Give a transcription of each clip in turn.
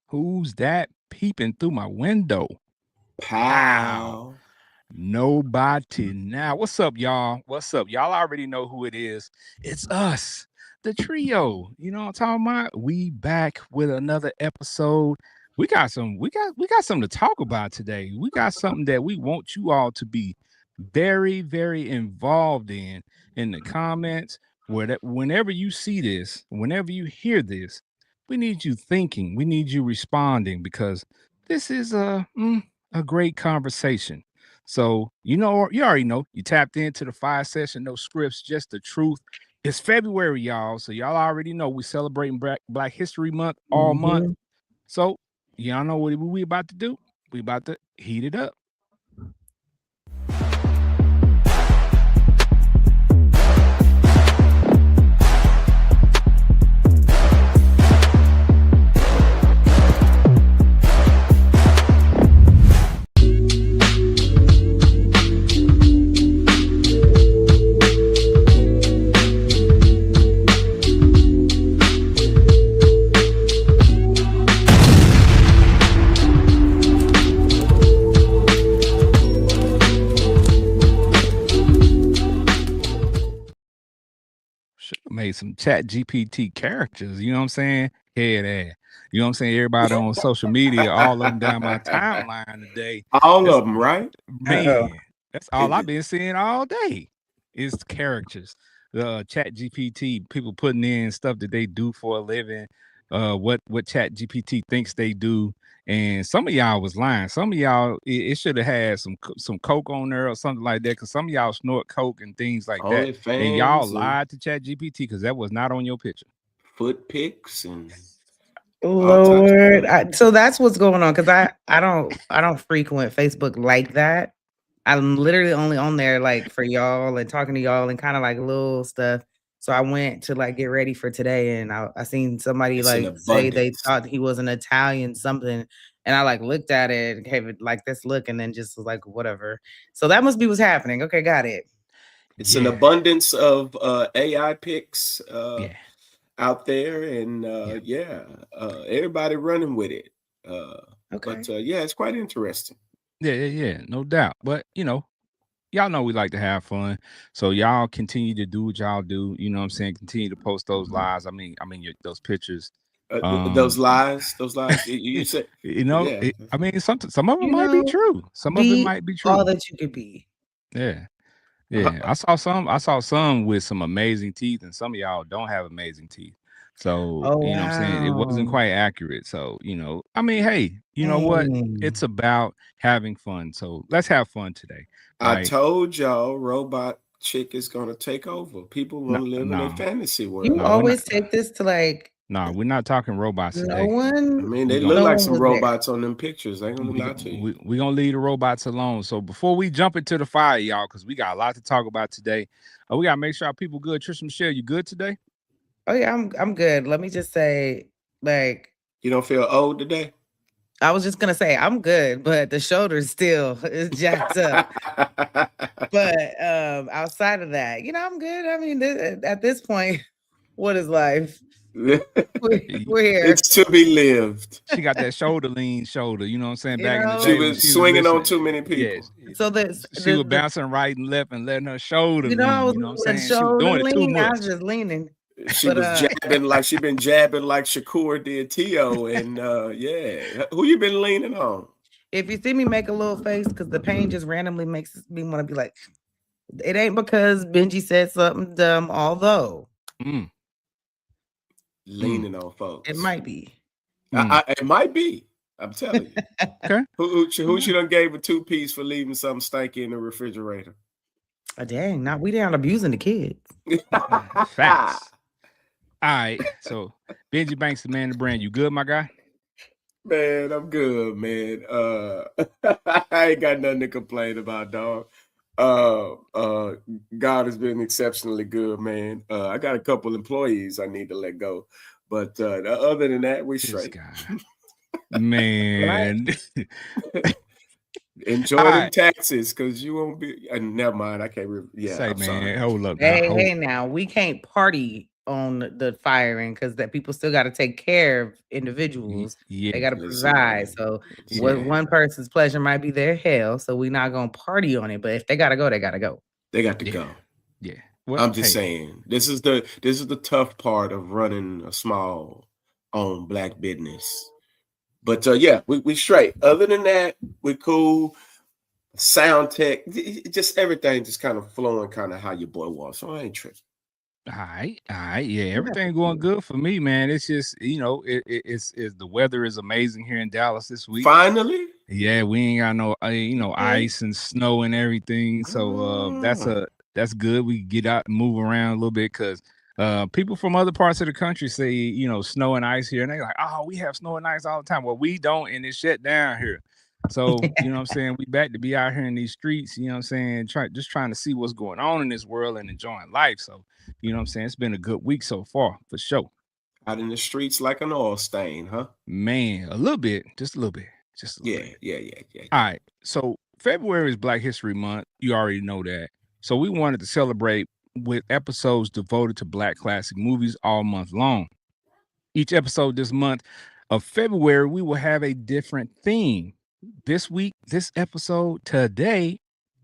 Who's that peeping through my window? Pow. Pow. Nobody now. What's up, y'all? What's up? Y'all already know who it is. It's us, the trio. You know what I'm talking about? We back with another episode. We got something to talk about today. We got something that we want you all to be very, very involved in the comments. Whenever you see this, whenever you hear this, we need you thinking. We need you responding because this is a great conversation. So, you already know, you tapped into the Fiyah Session, no scripts, just the truth. It's February, y'all. So, y'all already know we celebrating Black History Month all month. So, y'all know what we about to do? We about to heat it up. Made some chat GPT characters, you know what I'm saying? Head ass. You know what I'm saying? Everybody on social media, all of them down my timeline today. All of them, right? Man, that's all I've been seeing all day is characters. Chat GPT, people putting in stuff that they do for a living, what Chat GPT thinks they do. And some of y'all was lying. Some of y'all, it should have had some coke on there or something like that. Because some of y'all snort coke and things like that. And y'all lied to Chat GPT because that was not on your picture. Foot pics and Lord. So that's what's going on. Because I don't frequent Facebook like that. I'm literally only on there like for y'all and talking to y'all and kind of like little stuff. So I went to like get ready for today, and I seen somebody like say they thought he was an Italian something, and I like looked at it and gave it like this look, and then just was like whatever. So that must be what's happening. Okay, got it. It's an abundance of AI pics out there, and everybody running with it. But it's quite interesting. Yeah, no doubt. But y'all know we like to have fun, so y'all continue to do what y'all do. You know what I'm saying? Continue to post those lies. I mean, those pictures. Those lies. You said, I mean, some of them might be true. Some of it might be true. All that you could be. Yeah. I saw some with some amazing teeth, and some of y'all don't have amazing teeth. So you know what I'm saying? It wasn't quite accurate. So, I mean, hey, you know what? It's about having fun. So let's have fun today. I told y'all Robot Chick is gonna take over. People want to live in a fantasy world. You always take this to like we're not talking robots today. No one. I mean, they look like some robots on them pictures. I ain't gonna lie to you. We're gonna leave the robots alone. So before we jump into the fire, y'all, because we got a lot to talk about today. We gotta make sure our people good. Trisha Michelle, you good today? Oh yeah, I'm good. Let me just say, like, you don't feel old today? I was just gonna say I'm good, but the shoulder still is jacked up. But outside of that, I'm good. I mean, at this point, what is life? We're here. It's to be lived. She got that lean shoulder. You know what I'm saying? Back in the day, she was swinging on too many people. Yes. So she was bouncing right and left and letting her shoulder lean. You know what I'm saying? She was doing it too much. I was just leaning. She was jabbing like she been jabbing like Shakur did Tio, and who you been leaning on? If you see me make a little face, because the pain just randomly makes me want to be like, it ain't because Benji said something dumb, although leaning on folks. It might be. It might be. I'm telling you. Okay. Who she done gave a 2-piece for leaving something stanky in the refrigerator? Dang, we down abusing the kids. Facts. All right, so Benji Banks, the man, the brand. You good, my guy? Man, I'm good, man. I ain't got nothing to complain about, dog. God has been exceptionally good, man. I got a couple employees I need to let go, but other than that, we straight. Man. Enjoy them taxes, because you won't be. Never mind. I can't. Say, man, hold up. Hey, now we can't party on the firing because that people still got to take care of individuals. Yeah, They got to provide. Exactly. So what Exactly. one person's pleasure might be their hell. So we're not gonna party on it. But if they gotta go, they gotta go. They got to yeah, go. yeah. Well, I'm just hey, saying, this is the tough part of running a small owned Black business. But yeah, we straight. Other than that, we cool. Sound tech, just everything just kind of flowing, kind of how your boy was. So I ain't tripping. all right, yeah, Yeah, for everything going sure. good for me, man. It's just it's the weather is amazing here in Dallas this week. Finally, Yeah, we ain't got no okay. ice and snow and everything, so Ah, that's good. We can get out and move around a little bit because people from other parts of the country say snow and ice here, and they like, oh, we have snow and ice all the time. Well, we don't, and it's shut down here. So you know what I'm saying, we back to be out here in these streets. You know what I'm saying, trying to see what's going on in this world and enjoying life. So you know what I'm saying, it's been a good week so far for sure. out in the streets like an oil stain, huh? Man, a little bit, just a little bit, just a little Yeah, bit. yeah, yeah, yeah, All yeah. right. So February is Black History Month. You already know that. So we wanted to celebrate with episodes devoted to Black classic movies all month long. Each episode this month of February, we will have a different theme. This week, this episode, today,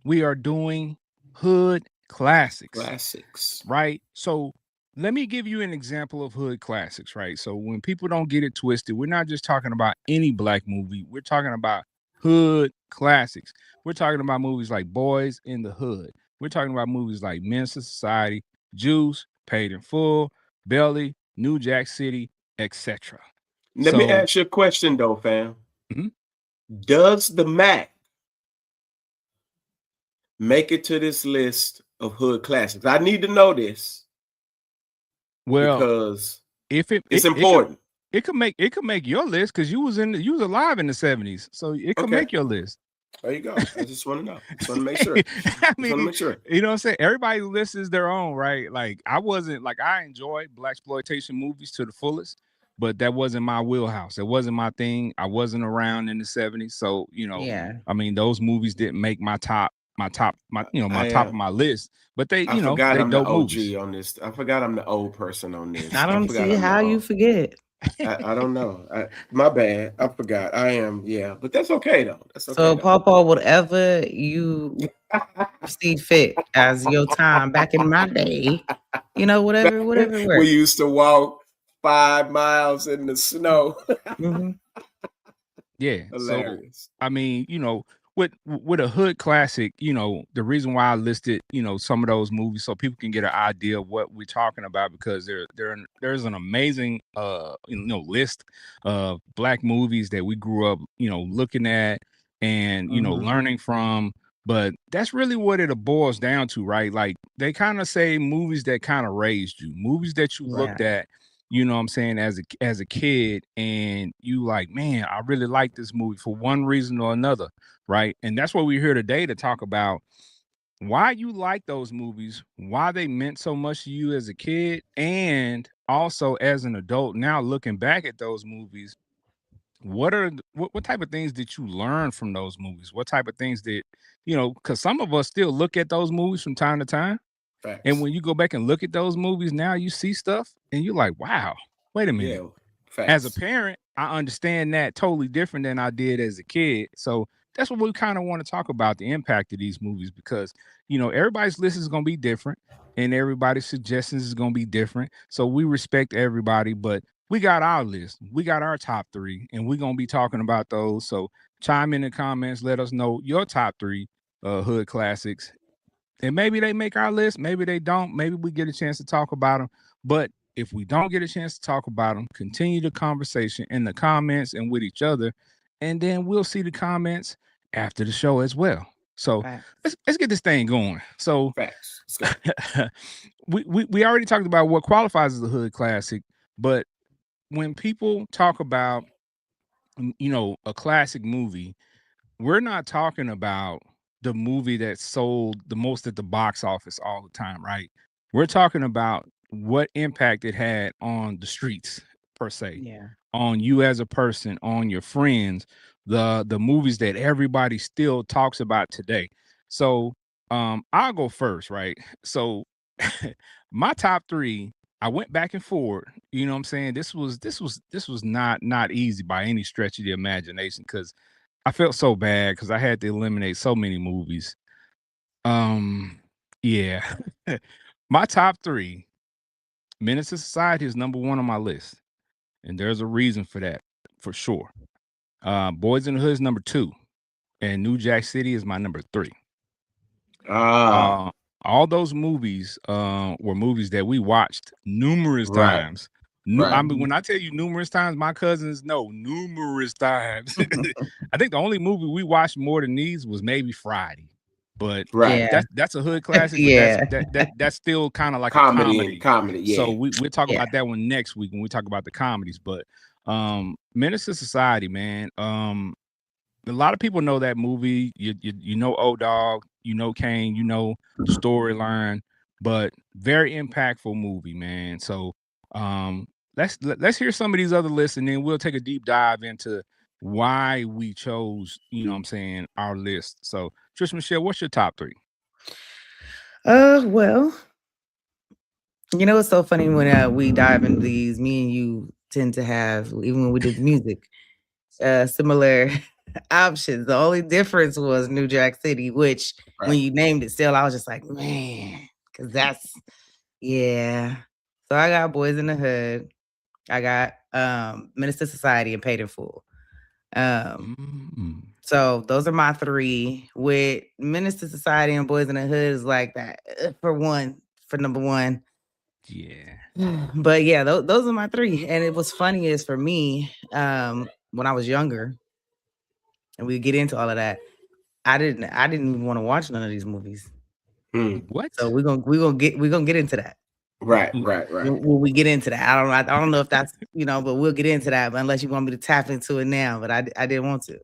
we are doing hood classics, Classics. right? So let me give you an example of hood classics, right? So when people don't get it twisted, we're not just talking about any Black movie. We're talking about hood classics. We're talking about movies like Boys in the Hood. We're talking about movies like Menace to Society, Juice, Paid in Full, Belly, New Jack City, etc. Let me So, ask you a question though, fam. mhm. Does the Mac make it to this list of hood classics? I need to know this Well, because if it's important. it could make your list because you was alive in the 70s, so it could Okay, make your list. there you go. I just want to know. Just want to make sure. I Just want to mean, make sure. you know what I'm saying? Everybody's list is their own, right? Like I wasn't like I enjoyed black exploitation movies to the fullest, but that wasn't my wheelhouse. It wasn't my thing. I wasn't around in the 70s. So, Yeah. I mean, those movies didn't make my I top of my list, but they, I forgot they I'm the dope movies. OG on this. I forgot I'm the old person on I this. I don't forgot see I'm the how you old. forget. I don't know. My bad. I forgot. I am. Yeah, but that's okay though. That's okay So, though. Papa, whatever you see fit as your time back in my day, whatever, whatever We works. used to walk 5 miles in the snow. Hmm. Yeah. So Hilarious. I mean, with a hood classic, the reason why I listed, some of those movies so people can get an idea of what we're talking about because there's an amazing list of black movies that we grew up, looking at and Hmm. learning from. But that's really what it boils down to, right? Like they kind of say movies that kind of raised you, movies that you Yeah. looked at, you know what I'm saying, as a kid, and you like, man, I really like this movie for one reason or another, right? And that's what we're here today to talk about why you like those movies, why they meant so much to you as a kid, and also as an adult now looking back at those movies, what type of things did you learn from those movies? What type of things did, because some of us still look at those movies from time to time, and Facts. when you go back and look at those movies now, you see stuff and you're like, wow, wait a minute. Yeah. As a Facts. parent, I understand that totally different than I did as a kid. So that's what we kind of want to talk about, the impact of these movies, because everybody's list is going to be different and everybody's suggestions is going to be different. So we respect everybody, but we got our list. We got our top three, and we're going to be talking about those. So chime in the comments, let us know your top three hood classics, and maybe they make our list, maybe they don't. Maybe we get a chance to talk about them. But if we don't get a chance to talk about them, continue the conversation in the comments and with each other, and then we'll see the comments after the show as well. So Facts. let's get this thing going. So Facts. Let's go. we already talked about what qualifies as a hood classic, but when people talk about a classic movie, we're not talking about the movie that sold the most at the box office all the time, right? We're talking about what impact it had on the streets per se, Yeah. on you as a person, on your friends, the movies that everybody still talks about today. So I'll go first, right? So my top three I went back and forward. You know what I'm saying? This was not easy by any stretch of the imagination because I felt so bad because I had to eliminate so many movies. Yeah. My top 3, Menace to Society is number 1 on my list, and there's a reason for that, for sure. Boys in the Hood is number 2, and New Jack City is my number 3. All those movies were movies that we watched numerous times. I mean, when I tell you numerous times, my cousins know numerous times. I think the only movie we watched more than these was maybe Friday, but that's a hood classic. But that's still kind of like a comedy. Yeah. So we'll talk about that one next week when we talk about the comedies. But Menace to Society, man. A lot of people know that movie. You know O-Dog, you know Kane, you know the storyline, but very impactful movie, man. So let's hear some of these other lists, and then we'll take a deep dive into why we chose, you know what I'm saying, our list. So Trish Michelle, what's your top 3? Well, you know, it's so funny when we dive into these, me and you tend to have, even when we did music, similar options. The only difference was New Jack City, which when you named it still, I was just like, man, because that's, yeah. So I got Boys in the Hood. I got Menace to Society and Paid in Full. So those are my 3. With Menace to Society and Boys in the Hood is like that for number 1. Yeah. But yeah, those are my 3. And it was funny is for me, when I was younger, and we get into all of that, I didn't even want to watch none of these movies. What? So we're gonna get into that. Right. When we get into that, I don't know if that's, you know, but we'll get into that. But unless you want me to tap into it now, but I didn't want to.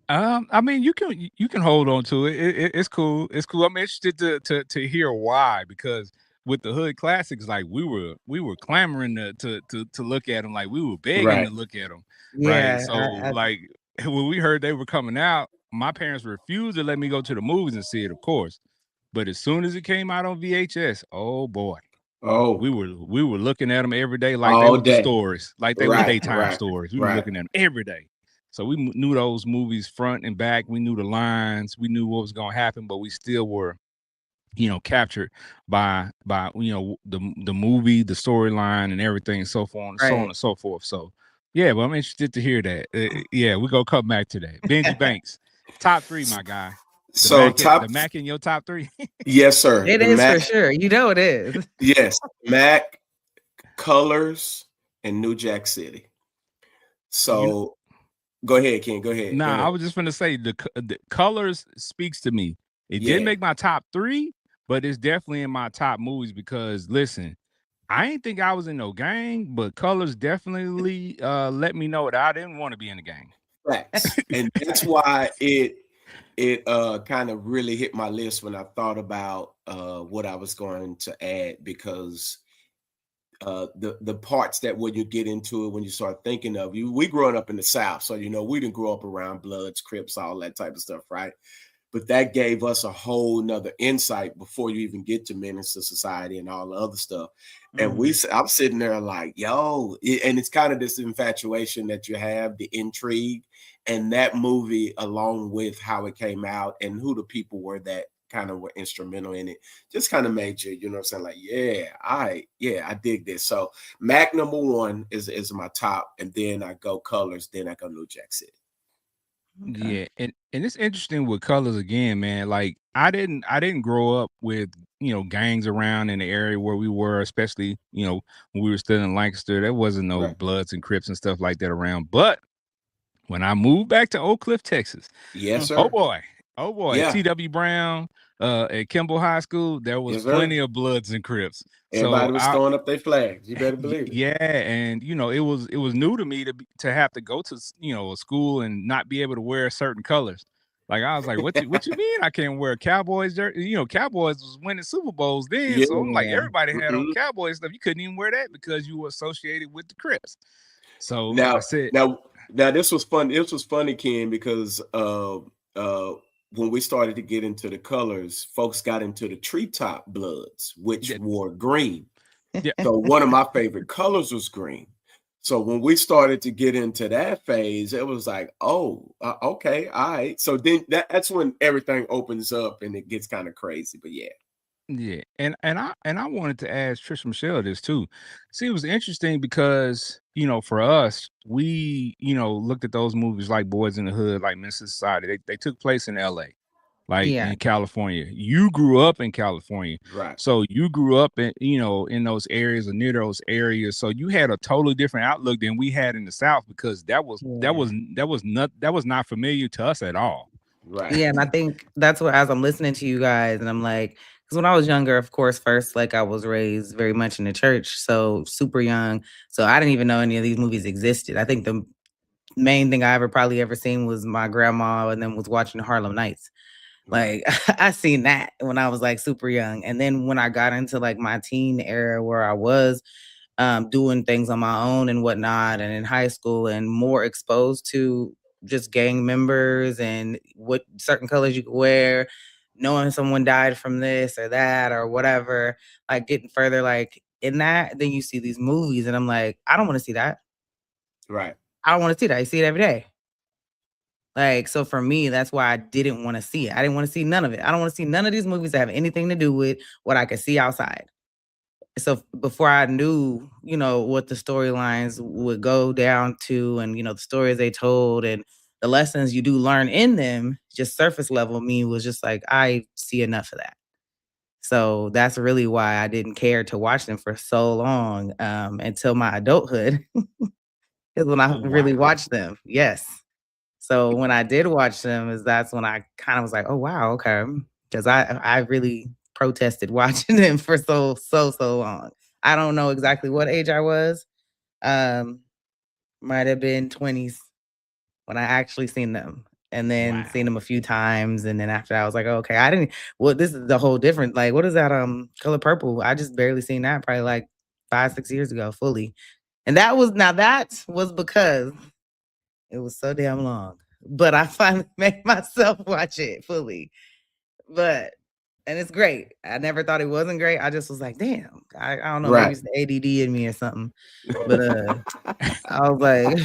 I mean, you can hold on to it. It's cool. It's cool. I'm interested to hear why, because with the hood classics, like we were clamoring to look at them, like we were begging to look at them, right? So like when we heard they were coming out, my parents refused to let me go to the movies and see it, of course. But as soon as it came out on VHS, oh boy, we were looking at them every day like they were the stories, like they were daytime stories. We were looking at them every day. So we knew those movies front and back. We knew the lines. We knew what was going to happen, but we still were, you know, captured by you know the movie, the storyline, and everything, so on and so forth. So yeah, but I'm interested to hear that. Yeah, we're gonna come back to that. Benji Banks, top 3, my guy. The Mac in your top 3. Yes, sir. It is Mac, for sure. You know it is. Yes, Mac, Colors, and New Jack City. So. Go ahead, Ken. Go ahead. I was just going to say the Colors speaks to me. It didn't make my top 3, but it's definitely in my top movies because, listen, I ain't think I was in no gang, but Colors definitely let me know that I didn't want to be in the gang. Facts. And that's why it kind of really hit my list when I thought about what I was going to add, because the parts that when you get into it, when you start thinking of we growing up in the South, so you know we didn't grow up around Bloods, Crips, all that type of stuff, right? But that gave us a whole nother insight before you even get to Menace to Society and all the other stuff. And I'm sitting there like, yo, and it's kind of this infatuation that you have, the intrigue, and that movie, along with how it came out and who the people were that kind of were instrumental in it, just kind of made you, you know what I'm saying? Like, I dig this. So Mac number 1 is my top, and then I go Colors, then I go New Jack City. Okay. Yeah, and it's interesting with Colors again, man. Like I didn't grow up with, you know, gangs around in the area where we were, especially, you know, when we were still in Lancaster. There wasn't no Bloods and Crips and stuff like that around. But when I moved back to Oak Cliff, Texas, yes, sir. Oh boy, T.W. Brown at Kimball High School, there was plenty of Bloods and Crips. Everybody was throwing up their flags. You better believe it. Yeah, and you know, it was new to me to have to go to, you know, a school and not be able to wear certain colors. Like I was like, what you mean I can't wear Cowboys jersey? You know, Cowboys was winning Super Bowls then, so I'm like, everybody had on Cowboys stuff. You couldn't even wear that because you were associated with the Crips. So now, I said, now this was fun. This was funny, Ken, because when we started to get into the colors, folks got into the Treetop Bloods, which wore green. Yeah. So one of my favorite colors was green. So when we started to get into that phase, it was like, oh, okay, all right. So then that's when everything opens up and it gets kind of crazy. But yeah, Yeah, and I wanted to ask Trisha Michelle this too. See, it was interesting because for us, we looked at those movies like Boys in the Hood, like Menace Society. They took place in L.A., like Yeah. in California. You grew up in California, right, so you grew up in those areas or near those areas. So you had a totally different outlook than we had in the South because that was that Yeah. was that was not familiar to us at all. right, Yeah, and I think that's what, as I'm listening to you guys, and I'm like, because when I was younger, of course, first, like I was raised very much in the church, so super young. So I didn't even know any of these movies existed. I think the main thing I ever seen was my grandma, and then was watching the Harlem Nights. right, Like I seen that when I was like super young. And then when I got into like my teen era where I was doing things on my own and whatnot, and in high school and more exposed to just gang members and what certain colors you could wear, knowing someone died from this or that or whatever, like getting further like in that, then you see these movies and I'm like, I don't want to see that. right, I don't want to see that. I see it every day. Like, so for me, that's why I didn't want to see it. I didn't want to see none of it. I don't want to see none of these movies that have anything to do with what I could see outside. So before I knew, what the storylines would go down to and, the stories they told and the lessons you do learn in them, just surface level me was just like, I see enough of that. So that's really why I didn't care to watch them for so long until my adulthood is when I Oh really wow. watched them. Yes. So when I did watch them, that's when I kind of was like, "Oh wow, okay," because I really protested watching them for so long. I don't know exactly what age I was. Um, might have been 20s when I actually seen them, and then seen Wow. them a few times, and then after that, I was like, oh, "Okay, I didn't." Well, this is the whole different. Like, what is that? Color Purple. I just barely seen that probably like 5, 6 years ago fully, and that was because it was so damn long. But I finally made myself watch it fully. But and it's great. I never thought it wasn't great. I just was like, damn. I don't know, maybe right. it's the ADD in me or something. But I was like,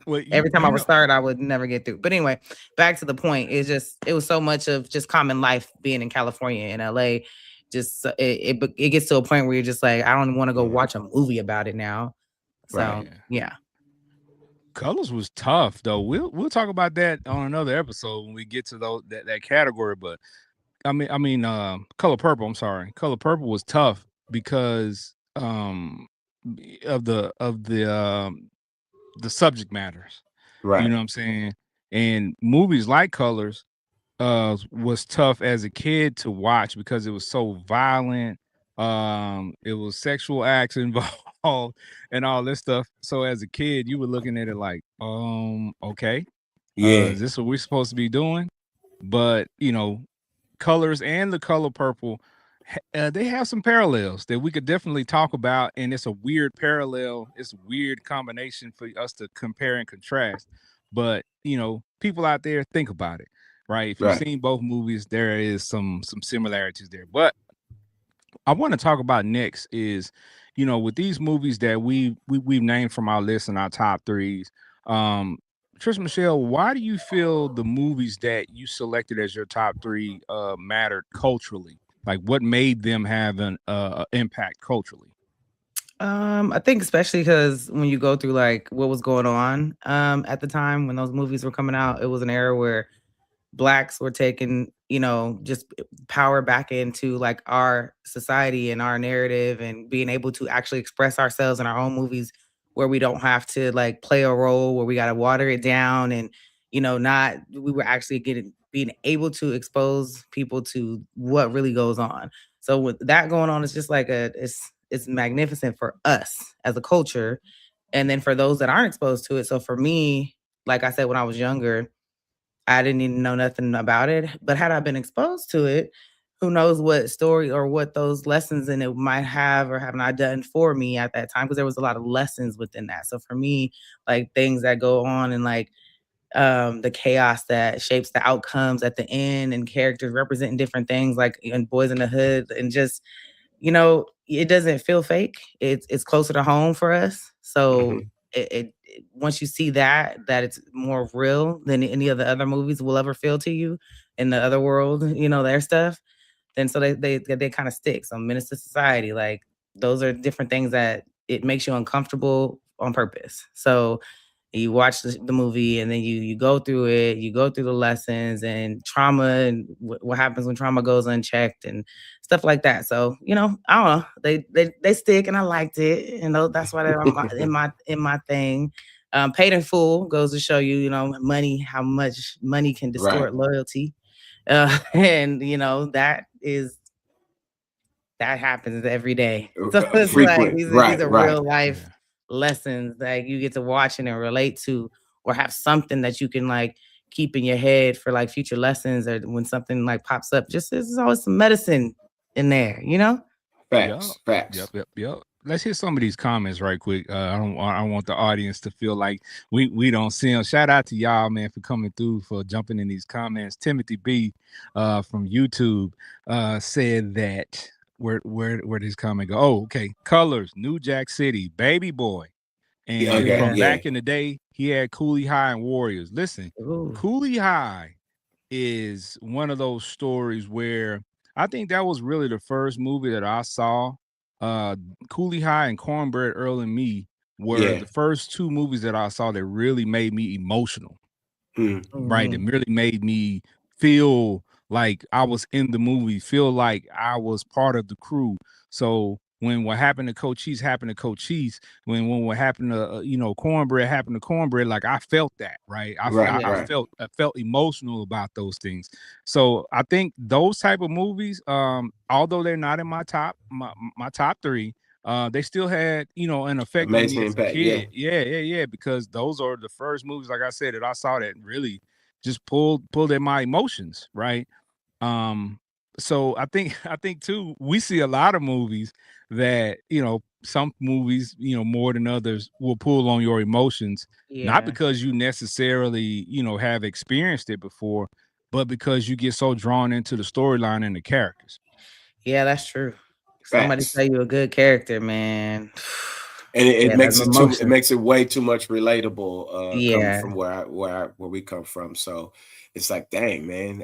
Well, every time I would start, I would never get through. But anyway, back to the point. It was so much of just common life being in California and LA. Just it gets to a point where you're just like, I don't want to go Mhm. watch a movie about it now. Right. So yeah. yeah. Colors was tough though. We'll talk about that on another episode when we get to that category. But Color Purple. I'm sorry, Color Purple was tough because of the subject matters. You Right. know what I'm saying? And movies like Colors was tough as a kid to watch because it was so violent. It was sexual acts involved and all this stuff. So as a kid, you were looking at it like, okay, Yeah. is this what we're supposed to be doing? But Colors and the Color Purple, they have some parallels that we could definitely talk about, and it's a weird parallel. It's a weird combination for us to compare and contrast. But people out there, think about it, right? If you've Right. seen both movies, there is some similarities there. But I want to talk about next is, with these movies that we've named from our list and our top threes. Um, Trish Michelle, why do you feel the movies that you selected as your top three mattered culturally? Like, what made them have an impact culturally? I think especially because when you go through like what was going on at the time when those movies were coming out, it was an era where blacks were taking, just power back into like our society and our narrative and being able to actually express ourselves in our own movies where we don't have to like play a role where we got to water it down and not we were actually getting being able to expose people to what really goes on. So with that going on, it's just like it's magnificent for us as a culture and then for those that aren't exposed to it. So for me, like I said when I was younger, I didn't even know nothing about it, but had I been exposed to it, who knows what story or what those lessons in it might have or have not done for me at that time, because there was a lot of lessons within that. So for me, like things that go on and like the chaos that shapes the outcomes at the end and characters representing different things like in Boys in the Hood and just it doesn't feel fake. It's closer to home for us. So once you see that it's more real than any of the other movies will ever feel to you in the other world, their stuff. Then so they kind of stick. So Menace to Society, like those are different things that it makes you uncomfortable on purpose. So you watch the movie and then you go through it, you go through the lessons and trauma and what happens when trauma goes unchecked and stuff like that. So, I don't know, they stick and I liked it. That's why they're in my thing. Paid in Full goes to show you, how much money can distort loyalty. And that happens every day. So it's like these are real life lessons that you get to watch and relate to, or have something that you can like keep in your head for like future lessons, or when something like pops up. Just there's always some medicine in there, Facts. Yep. Let's hear some of these comments right quick. I don't want the audience to feel like we don't see them. Shout out to y'all, man, for coming through, for jumping in these comments. Timothy B from YouTube said that where did his comment go? Oh, okay. Colors, New Jack City, Baby Boy. And from back in the day, he had Cooley High and Warriors. Listen, Cooley High is one of those stories where I think that was really the first movie that I saw. Cooley High and Cornbread Earl and Me were the first two movies that I saw that really made me emotional. Right, that really made me feel like I was in the movie, feel like I was part of the crew. So when what happened to Coach Cheese happened to Coach Cheese, when what happened to Cornbread happened to Cornbread, like I felt that, right? I felt emotional about those things. So I think those type of movies, although they're not in my top three, they still had an effect on me as a kid. Yeah, because those are the first movies, like I said, that I saw that really just pulled at my emotions, right? So I think too, we see a lot of movies that some movies more than others will pull on your emotions, not because you necessarily have experienced it before, but because you get so drawn into the storyline and the characters. Yeah, that's true. Somebody tell you a good character, man. And it makes it way too much relatable coming from where we come from. So it's like, dang, man,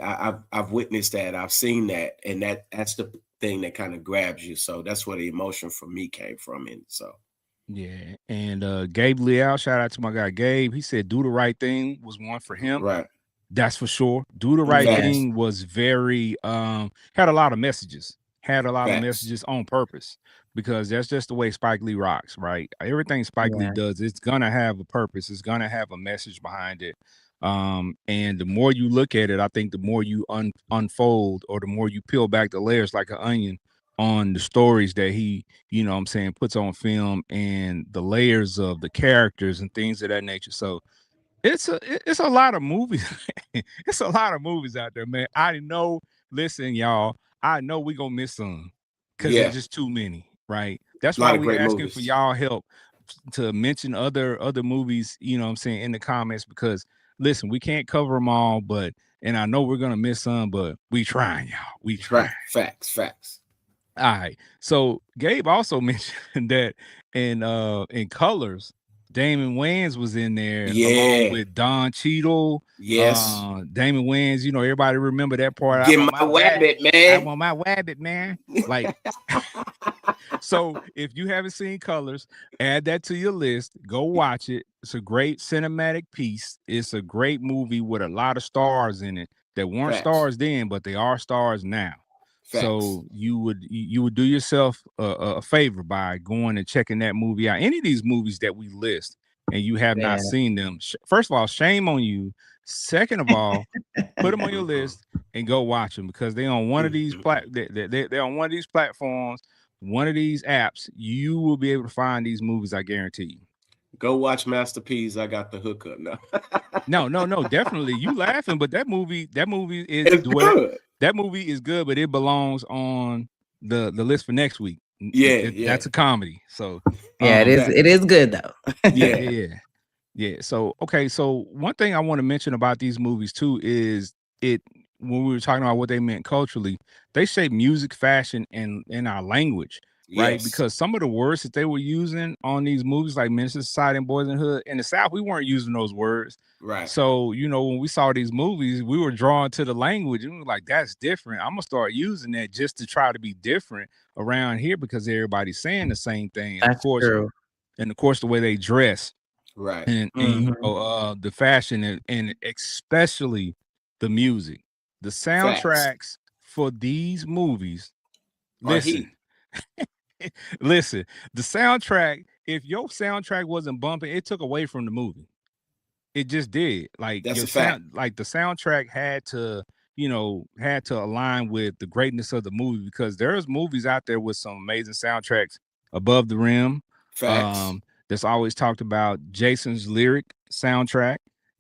I've witnessed that, I've seen that, and that's the thing that kind of grabs you. So that's where the emotion for me came from. And so yeah. And Gabe Leal, shout out to my guy Gabe. He said Do the Right Thing was one for him. Right. That's for sure. Do the Right Thing was very had a lot of messages. Had a lot of messages on purpose, because that's just the way Spike Lee rocks, right? Everything Spike Lee does, it's gonna have a purpose. It's gonna have a message behind it. And the more you look at it, I think the more you unfold, or the more you peel back the layers like an onion on the stories that he, puts on film, and the layers of the characters and things of that nature. So it's a lot of movies. It's a lot of movies out there, man. I know. Listen, y'all. I know we're gonna miss some because there's just too many, right? That's why we're asking for y'all help to mention other movies, in the comments, because listen, we can't cover them all, and I know we're gonna miss some, but we trying, y'all. We trying. Facts. All right. So Gabe also mentioned that in Colors, Damon Wayans was in there along with Don Cheadle. Yes. Damon Wayans, everybody remember that part. Get my wabbit, man. I want my wabbit, man. Like, so if you haven't seen Colors, add that to your list. Go watch it. It's a great cinematic piece. It's a great movie with a lot of stars in it that weren't stars then, but they are stars now. So you would do yourself a favor by going and checking that movie out. Any of these movies that we list and you have not seen them, first of all, shame on you. Second of all, put them on your list and go watch them, because they're on one of these they're on one of these platforms, one of these apps. You will be able to find these movies, I guarantee you. Go watch Master P's I Got the Hookup. No, definitely. You laughing, but that movie is good. That movie is good, but it belongs on the list for next week. That's a comedy. So it is good though. Yeah. So okay, so one thing I want to mention about these movies too is when we were talking about what they meant culturally, they shape music, fashion, and our language, right? Yes. Because some of the words that they were using on these movies, like Menace Society and Boys in the Hood, in the South, we weren't using those words. Right. So, when we saw these movies, we were drawn to the language and we were like, that's different. I'm gonna start using that just to try to be different around here because everybody's saying the same thing. And That's true. of course, the way they dress Right. and the fashion and especially the music, the Facts soundtracks for these movies. are Listen, heat. listen, the soundtrack, if your soundtrack wasn't bumping, it took away from the movie. It just did. Like That's your a fact. sound, like the soundtrack had to, had to align with the greatness of the movie because there's movies out there with some amazing soundtracks. Above the Rim, Facts. that's always talked about. Jason's Lyric soundtrack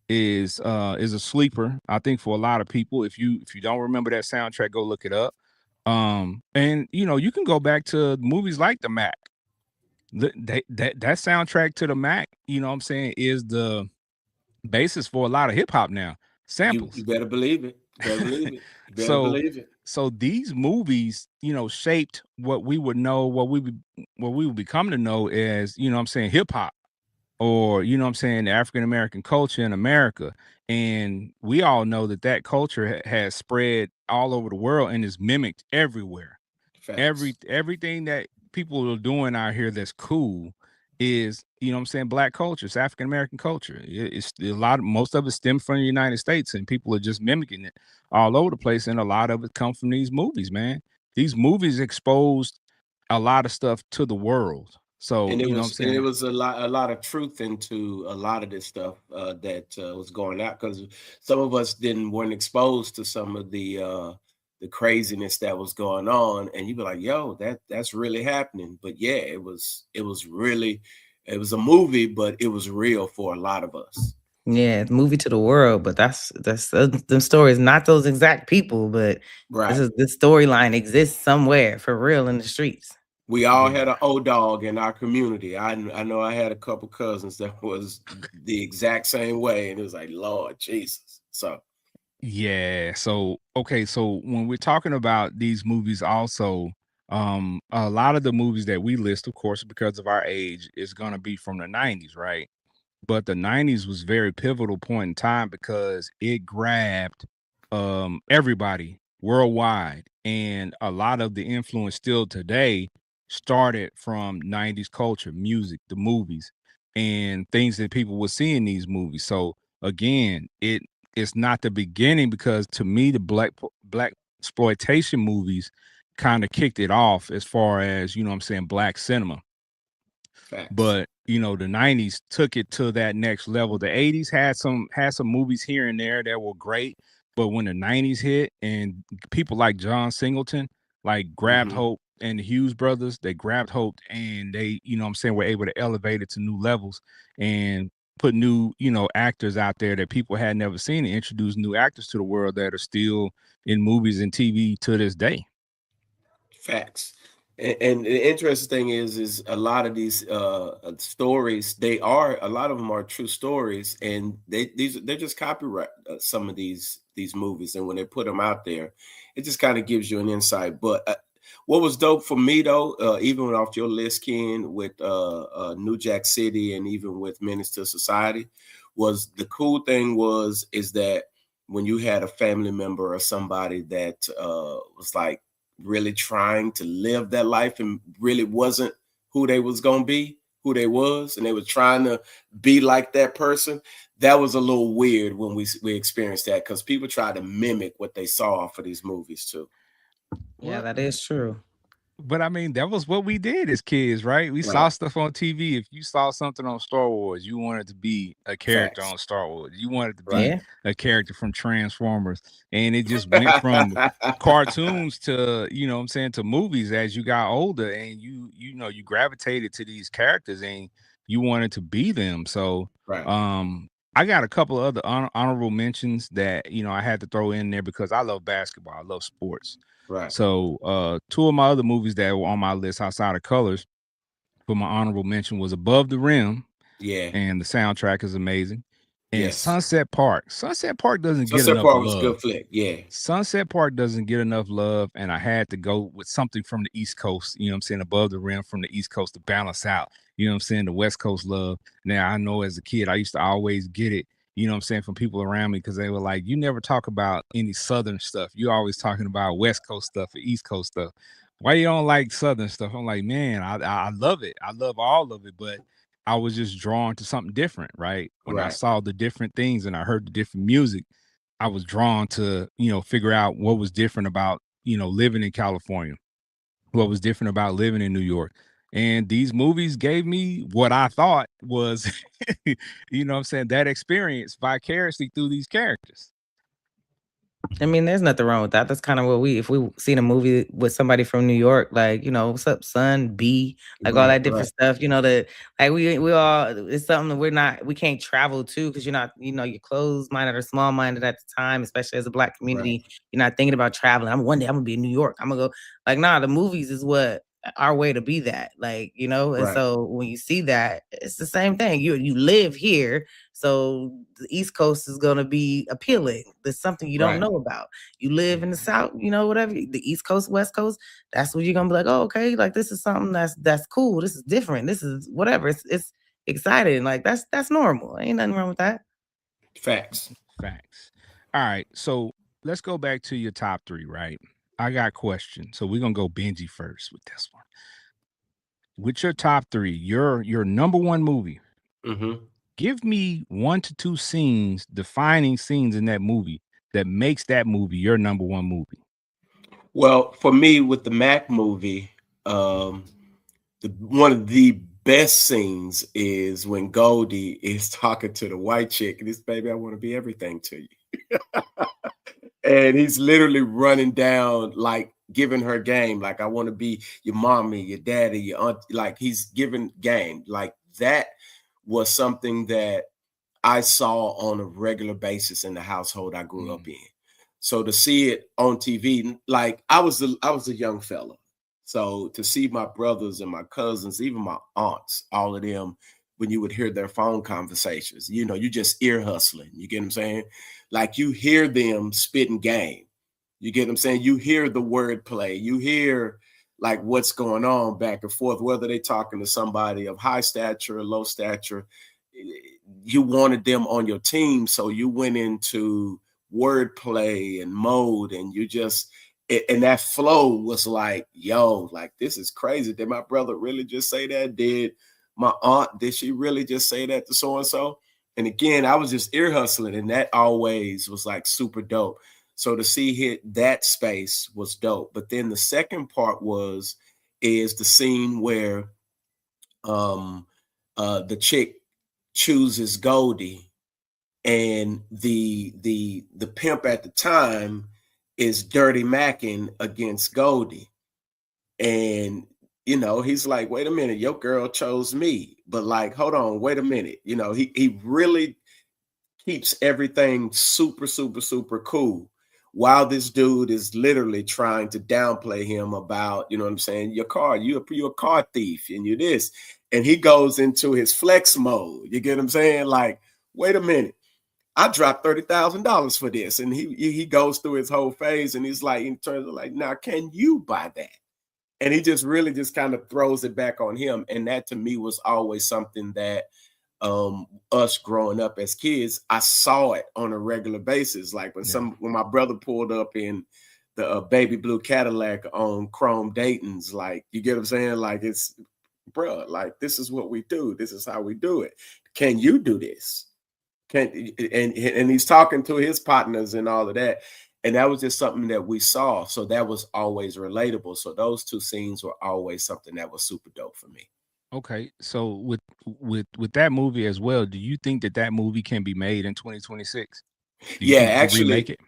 is a sleeper, I think, for a lot of people. If you don't remember that soundtrack, go look it up. And you can go back to movies like The Mac. That soundtrack to The Mac, what I'm saying, is the basis for a lot of hip hop now. Samples. You better believe it. You better believe it. You better So believe it. so these movies, shaped what we would know, what we would become to know as, hip hop, or the African American culture in America. And we all know that culture has spread all over the world and is mimicked everywhere. Facts. Everything that people are doing out here that's cool is, black culture. It's African American culture. It's most of it stems from the United States, and people are just mimicking it all over the place. And a lot of it comes from these movies, man. These movies exposed a lot of stuff to the world. So, And it you know what I'm was and it saying? was a lot of truth into a lot of this stuff that was going out, because some of us weren't exposed to some of the craziness that was going on, and you'd be like, yo, that's really happening. But yeah, it was really, it was a movie, but it was real for a lot of us. Yeah, movie to the world, but that's the stories, not those exact people, but Right. this storyline exists somewhere for real in the streets. We all Yeah. had an old dog in our community. I know I had a couple cousins that was the exact same way, and it was like, Lord Jesus. So Yeah. So, okay. So when we're talking about these movies also, a lot of the movies that we list, of course, because of our age, is going to be from the 90s, right? But the 90s was very pivotal point in time because it grabbed everybody worldwide, and a lot of the influence still today started from 90s culture, music, the movies, and things that people would see in these movies. So again, it's not the beginning, because to me the black exploitation movies kind of kicked it off as far as, black cinema. facts. But the 90s took it to that next level. The 80s had some movies here and there that were great, but when the 90s hit and people like John Singleton like grabbed Hmm. hope, and the Hughes brothers, they grabbed hope, and they, were able to elevate it to new levels and put new, actors out there that people had never seen, and introduce new actors to the world that are still in movies and TV to this day. Facts. And the interesting thing is a lot of these stories, a lot of them are true stories, and they're just copyright some of these movies, and when they put them out there, it just kind of gives you an insight. But what was dope for me though, even off your list, Ken, with New Jack City and even with Menace to Society, was the cool thing is that when you had a family member or somebody that was like really trying to live that life and really wasn't who they was gonna be, who they was, and they were trying to be like that person. That was a little weird when we experienced that, because people try to mimic what they saw for these movies too. Yeah, Well, that is true. but I mean, that was what we did as kids, right? We saw Right. stuff on TV. If you saw something on Star Wars, you wanted to be a character Facts. on Star Wars. You wanted to be Right. Yeah. a character from Transformers. And it just went from cartoons to, to movies as you got older, and you gravitated to these characters and you wanted to be them. So, Right. I got a couple of other honorable mentions that, I had to throw in there because I love basketball. I love sports. Right. So two of my other movies that were on my list outside of Colors for my honorable mention was Above the Rim, Yeah. and the soundtrack is amazing. And Sunset Park doesn't get Sunset enough Park was a love. good flick. Yeah. Sunset Park doesn't get enough love, and I had to go with something from the East Coast, you know what I'm saying, above the rim from the East Coast to balance out, you know what I'm saying, the West Coast love. Now, I know as a kid, I used to always get it, you know what I'm saying, from people around me because they were like, you never talk about any Southern stuff. You're always talking about West Coast stuff or East Coast stuff. Why you don't like Southern stuff? I'm like, man, I love it. I love all of it, but I was just drawn to something different, right? When I saw the different things and I heard the different music, I was drawn to, you know, figure out what was different about, you know, living in California, what was different about living in New York. And these movies gave me what I thought was, you know what I'm saying, that experience vicariously through these characters. I mean, there's nothing wrong with that. That's kind of what if we seen a movie with somebody from New York, like, you know, what's up, son, B, like all that different stuff, you know, that like we all, it's something that we can't travel to because you're not, you know, you're closed minded or small minded at the time, especially as a Black community. You're not thinking about traveling. One day I'm gonna be in New York. I'm gonna go, like, nah, the movies is what our way to be that, like, you know. And so when you see that, it's the same thing. You live here, so the East Coast is going to be appealing. There's something you don't know about. You live in the South, you know, whatever, the East Coast, West Coast, that's what you're going to be like, oh, okay, like this is something that's cool. This is different. This is whatever. It's exciting. Like that's normal. Ain't nothing wrong with that. Facts. All right. So let's go back to your top 3, right? I got questions. So we're going to go Benji first with this one. With your top 3, your number 1 movie, give me 1 to 2 scenes, defining scenes in that movie that makes that movie your number 1 movie. Well, for me, with the Mac movie, one of the best scenes is when Goldie is talking to the white chick, and this, baby, I want to be everything to you. And he's literally running down, like giving her game, like I want to be your mommy, your daddy, your aunt, like he's giving game. Like that was something that I saw on a regular basis in the household I grew up in. So to see it on TV, like I was a young fella. So to see my brothers and my cousins, even my aunts, all of them, when you would hear their phone conversations, you know, you just ear hustling. You get what I'm saying? Like you hear them spitting game. You get what I'm saying? You hear the word play. You hear like what's going on back and forth, whether they're talking to somebody of high stature or low stature. You wanted them on your team, so you went into wordplay and mode, and you just and that flow was like, yo, like this is crazy. Did my brother really just say that? Did my aunt, did she really just say that to so and so? And again, I was just ear hustling, and that always was like super dope. So to see hit that space was dope. But then the second part is the scene where the chick chooses Goldie, and the pimp at the time is Dirty Mackin against Goldie. And you know, he's like, wait a minute, your girl chose me. But like, hold on, wait a minute. You know, he really keeps everything super, super, super cool while this dude is literally trying to downplay him about, you know what I'm saying, your car, you're a car thief and you're this. And he goes into his flex mode. You get what I'm saying? Like, wait a minute. I dropped $30,000 for this. And he goes through his whole phase, and he's like, in terms of like, now can you buy that? And he just really just kind of throws it back on him. And that to me was always something that us growing up as kids, I saw it on a regular basis. Like when my brother pulled up in the baby blue Cadillac on Chrome Dayton's, like, you get what I'm saying? Like, it's, bro, like, this is what we do. This is how we do it. Can you do this? And he's talking to his partners and all of that. And that was just something that we saw. So that was always relatable. So those two scenes were always something that was super dope for me. Okay, so with that movie as well, do you think that movie can be made in 2026? Do you think you actually, remake it?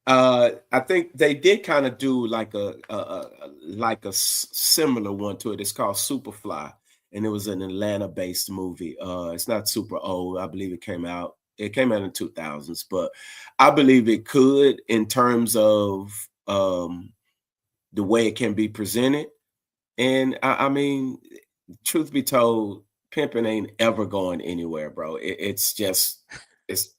I think they did kind of do like a similar one to it. It's called Superfly, and it was an Atlanta-based movie. It's not super old. I believe it came out in the 2000s, but I believe it could in terms of the way it can be presented. And I mean, truth be told, pimping ain't ever going anywhere, bro. It's just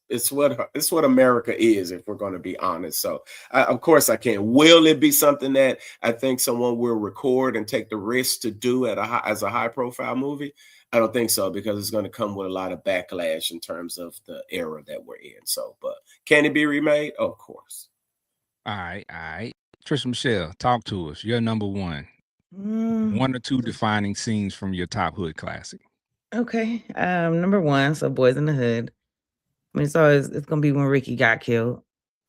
it's what America is, if we're going to be honest. So of course I can't. Will it be something that I think someone will record and take the risk to do as a high profile movie? I don't think so, because it's going to come with a lot of backlash in terms of the era that we're in. So, but can it be remade? Of course. All right. Trisha Michelle, talk to us. You're number one. One or two defining scenes from your top hood classic. Okay. Number one, so Boyz n the Hood. I mean, so it's gonna be when Ricky got killed.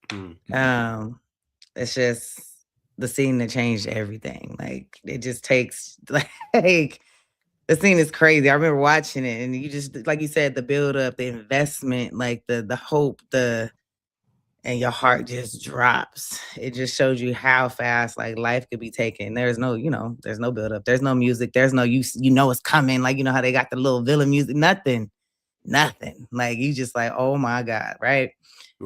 It's just the scene that changed everything. Like, it just takes like the scene is crazy. I remember watching it, and you just, like you said, the build up, the investment, like the hope, and your heart just drops. It just shows you how fast like life could be taken. There's no, there's no build up. There's no music. There's no it's coming. Like, how they got the little villain music. Nothing. Like, you just like, oh my God, right?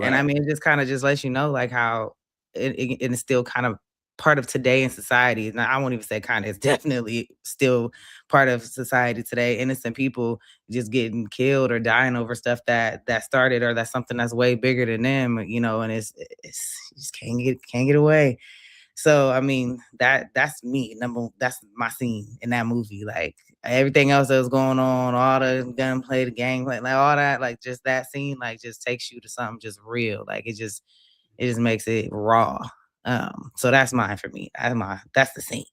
And I mean, it just kind of just lets you know like how it is still kind of part of today in society. Now, I won't even say kind of, it's definitely still part of society today. Innocent people just getting killed or dying over stuff that started, or that's something that's way bigger than them, and it's you just can't get away. So I mean, that's me. That's my scene in that movie. Like, everything else that was going on, all the gunplay, the gameplay, like all that, like just that scene, like just takes you to something just real. Like, it just makes it raw. So that's mine for me. That's the scene.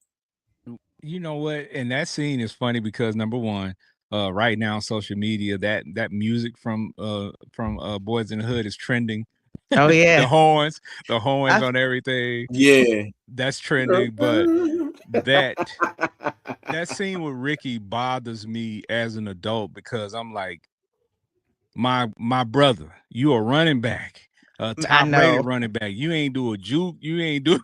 You know what? And that scene is funny because number one, right now on social media, that music from Boyz n the Hood is trending. Oh yeah. the horns on everything. Yeah. That's trending. But that scene with Ricky bothers me as an adult, because I'm like, my brother, you a running back. Top rated running back. You ain't do a juke. You ain't do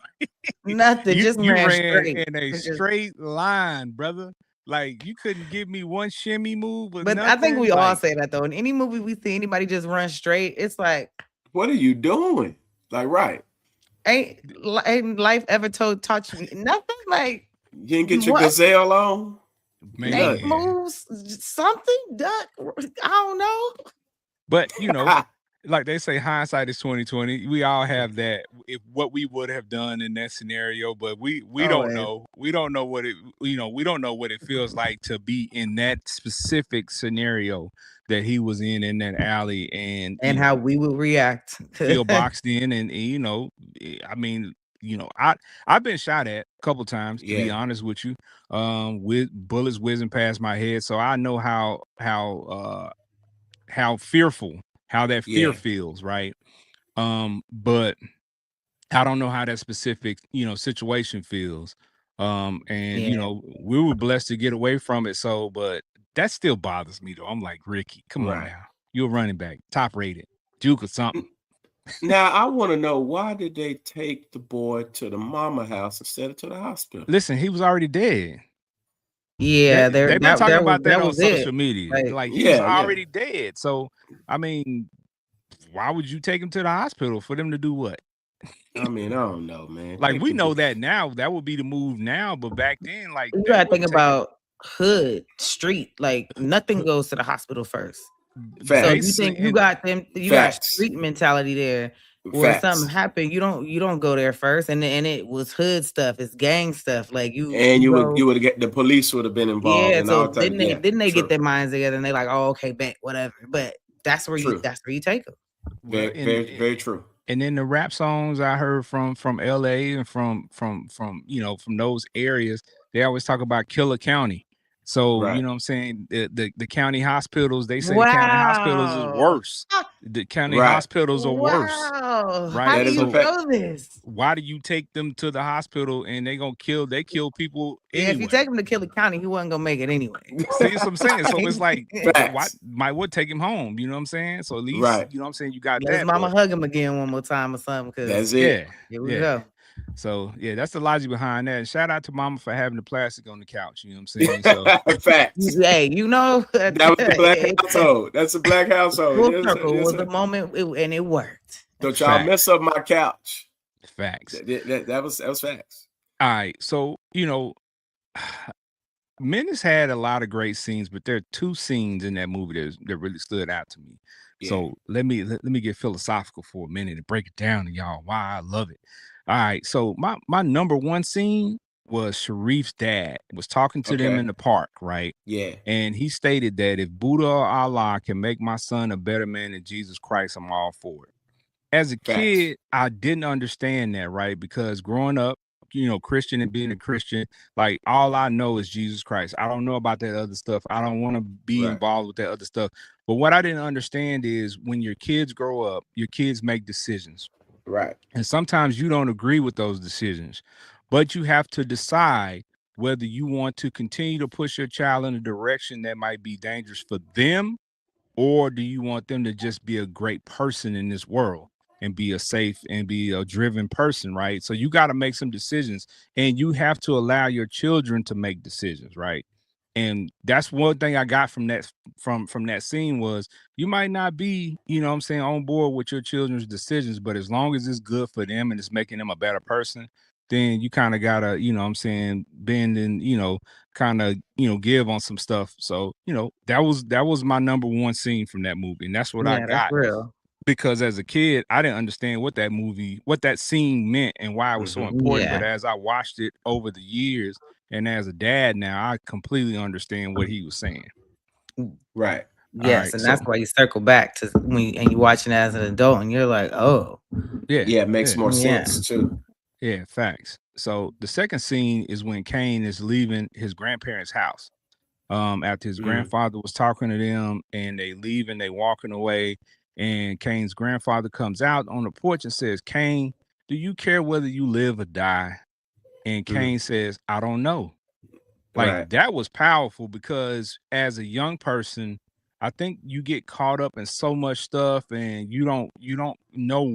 nothing. you ran straight in a straight line, brother. Like, you couldn't give me one shimmy move. But nothing. I think we all say that though. In any movie we see anybody just run straight, it's like, what are you doing? Like, right? Ain't life ever taught you nothing? Like, you didn't get your gazelle on? Man, moves, something, duck. I don't know. But like they say, hindsight is 20/20. We all have that, if what we would have done in that scenario, but we don't know. We don't know what it we don't know what it feels like to be in that specific scenario that he was in that alley, and how we would react. Feel boxed in, and I mean, I've been shot at a couple times, to be honest with you, with bullets whizzing past my head, so I know how fearful, how that fear feels, right? But I don't know how that specific, situation feels. And we were blessed to get away from it. So, but that still bothers me though. I'm like, Ricky, come on now. You're a running back, top rated, juke or something. Now I want to know, why did they take the boy to the mama house instead of to the hospital? Listen, he was already dead. Yeah, they've been talking about that on social media. Like he was already dead. So I mean, why would you take him to the hospital? For them to do what? I mean, I don't know, man. Like, we know that now. That would be the move now, but back then, like, you gotta think about hood, street. Like, nothing goes to the hospital first. Facts. So you think you got them? You got street mentality there. When something happened, you don't go there first, and it was hood stuff, it's gang stuff. Like you would get the police would have been involved. Yeah, so didn't they get their minds together and they like, oh, okay, bet whatever. But that's where you take them. Very true. And then the rap songs I heard from LA and from those areas, they always talk about Killer County. So you know what I'm saying, the county hospitals, they say the county hospitals is worse. The county hospitals are worse. Right? How do you know this? Why do you take them to the hospital and they kill people anyway? If you take him to Killer County, he wasn't gonna make it anyway. See what I'm saying? So it's like, why would take him home? You know what I'm saying? So at least you know what I'm saying, you got that. Let mama hug him again one more time or something. Cause that's it. Here we go. So that's the logic behind that. And shout out to mama for having the plastic on the couch. You know what I'm saying? So facts. Hey, that was the black household. That's a black household. Full circle was a moment, and it worked. Don't y'all mess up my couch. Facts. That was facts. All right. So Menace had a lot of great scenes, but there are two scenes in that movie that really stood out to me. So let me get philosophical for a minute and break it down to y'all why I love it. All right. So my number one scene was Sharif's dad was talking to them in the park, right? Yeah. And he stated that if Buddha or Allah can make my son a better man than Jesus Christ, I'm all for it. As a Facts. kid, I didn't understand that, right? Because growing up, Christian and being a Christian, like all I know is Jesus Christ. I don't know about that other stuff. I don't want to be Right. involved with that other stuff. But what I didn't understand is when your kids grow up, your kids make decisions. Right. And sometimes you don't agree with those decisions, but you have to decide whether you want to continue to push your child in a direction that might be dangerous for them, or do you want them to just be a great person in this world and be a safe and be a driven person, right? So you got to make some decisions, and you have to allow your children to make decisions, right? And that's one thing I got from that scene was you might not be, what I'm saying, on board with your children's decisions, but as long as it's good for them and it's making them a better person, then you kind of gotta, what I'm saying, bend and kind of give on some stuff. So that was my number one scene from that movie, and that's what I Yeah, that's got, real. because as a kid I didn't understand what that scene meant and why it was so important. But Yeah. as I watched it over the years, and as a dad now, I completely understand what he was saying. Right. All Yes, right, and so that's why you circle back to and you watching it as an adult, and you're like, oh, yeah, Yeah, it makes yeah, more yeah. sense too. yeah, facts. So the second scene is when Kane is leaving his grandparents' house. After his grandfather was talking to them, and they leave and they walking away, and Kane's grandfather comes out on the porch and says, "Kane, do you care whether you live or die?" And Kane says, "I don't know." Like, Right. that was powerful, because as a young person, I think you get caught up in so much stuff, and you don't know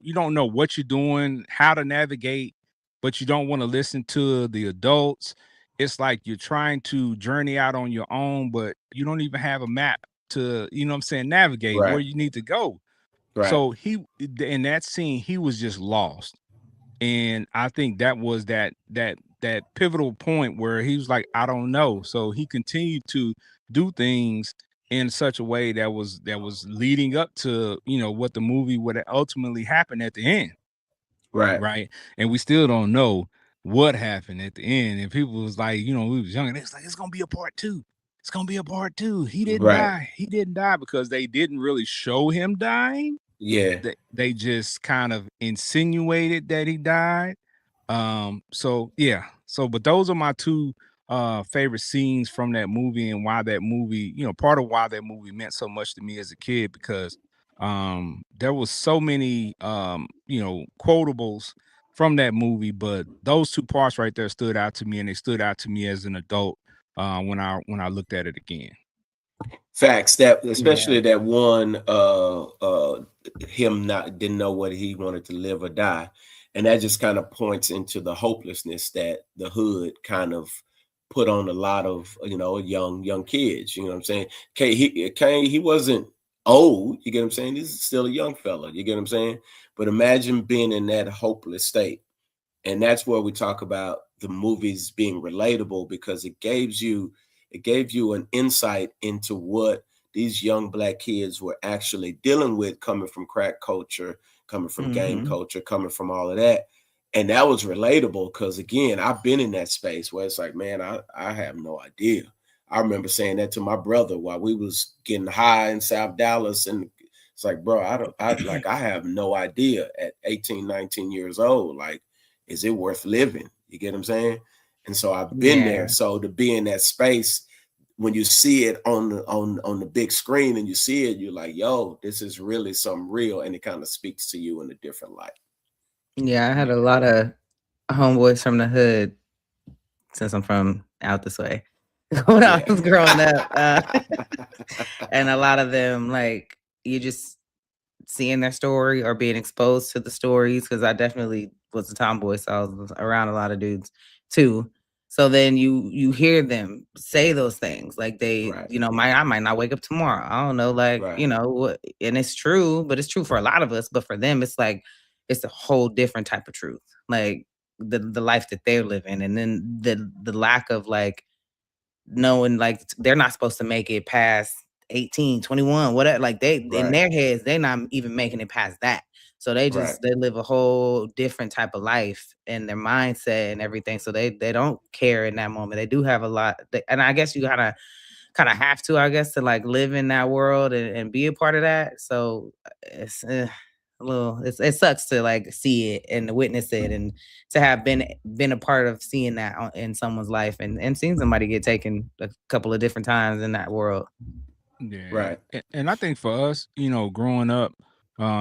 you don't know what you're doing, how to navigate, but you don't want to listen to the adults. It's like you're trying to journey out on your own, but you don't even have a map to, what I'm saying, navigate where Right. you need to go. Right. So he in that scene, he was just lost. And I think that was that pivotal point where he was like, I don't know. So he continued to do things in such a way that was leading up to, what the movie would ultimately happen at the end. Right. Right. And we still don't know what happened at the end. And people was like, we was young, and it's like, it's gonna be a part two. It's gonna be a part two. He didn't Right. die. He didn't die, because they didn't really show him dying. Yeah. They just kind of insinuated that he died. So yeah. So but those are my two favorite scenes from that movie, and why that movie, part of why that movie meant so much to me as a kid, because there was so many quotables from that movie, but those two parts right there stood out to me, and they stood out to me as an adult when I looked at it again. Facts. That Yeah. especially that one him not didn't know whether he wanted to live or die. And that just kind of points into the hopelessness that the hood kind of put on a lot of young kids. You know what I'm saying? Kane, he wasn't old, you get what I'm saying? He's still a young fella, you get what I'm saying? But imagine being in that hopeless state. And that's where we talk about the movies being relatable, because it gave you an insight into what these young black kids were actually dealing with, coming from crack culture, coming from gang culture, coming from all of that. And that was relatable, because again, I've been in that space where it's like, man, I have no idea. I remember saying that to my brother while we was getting high in South Dallas, and it's like, bro, I have no idea at 18, 19 years old. Like, is it worth living? You get what I'm saying? And so I've been there. Yeah. So to be in that space, when you see it on the big screen and you see it, you're like, yo, this is really something real. And it kind of speaks to you in a different light. Yeah, I had a lot of homeboys from the hood, since I'm from out this way, when I Yeah. was growing up. And a lot of them, like, you just seeing their story or being exposed to the stories, because I definitely was a tomboy, so I was around a lot of dudes too. So then you hear them say those things, like they, Right. I might not wake up tomorrow. I don't know, like, Right. what, and it's true, but it's true for a lot of us. But for them, it's like it's a whole different type of truth, like the life that they're living, and then the lack of like knowing, like they're not supposed to make it past 18, 21, whatever. Like they in their heads, they're not even making it past that. So they just they live a whole different type of life and their mindset and everything. So they don't care in that moment. They do have a lot, and I guess you kind of have to, I guess, to like live in that world and be a part of that. So it's a little, it sucks to like see it and to witness it and to have been a part of seeing that in someone's life and seeing somebody get taken a couple of different times in that world. Yeah. Right. And I think for us, growing up,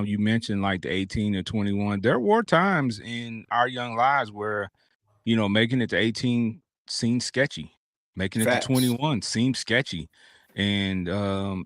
you mentioned like the 18 and 21, there were times in our young lives where, making it to 18 seemed sketchy. Making it to 21 seemed sketchy. And, a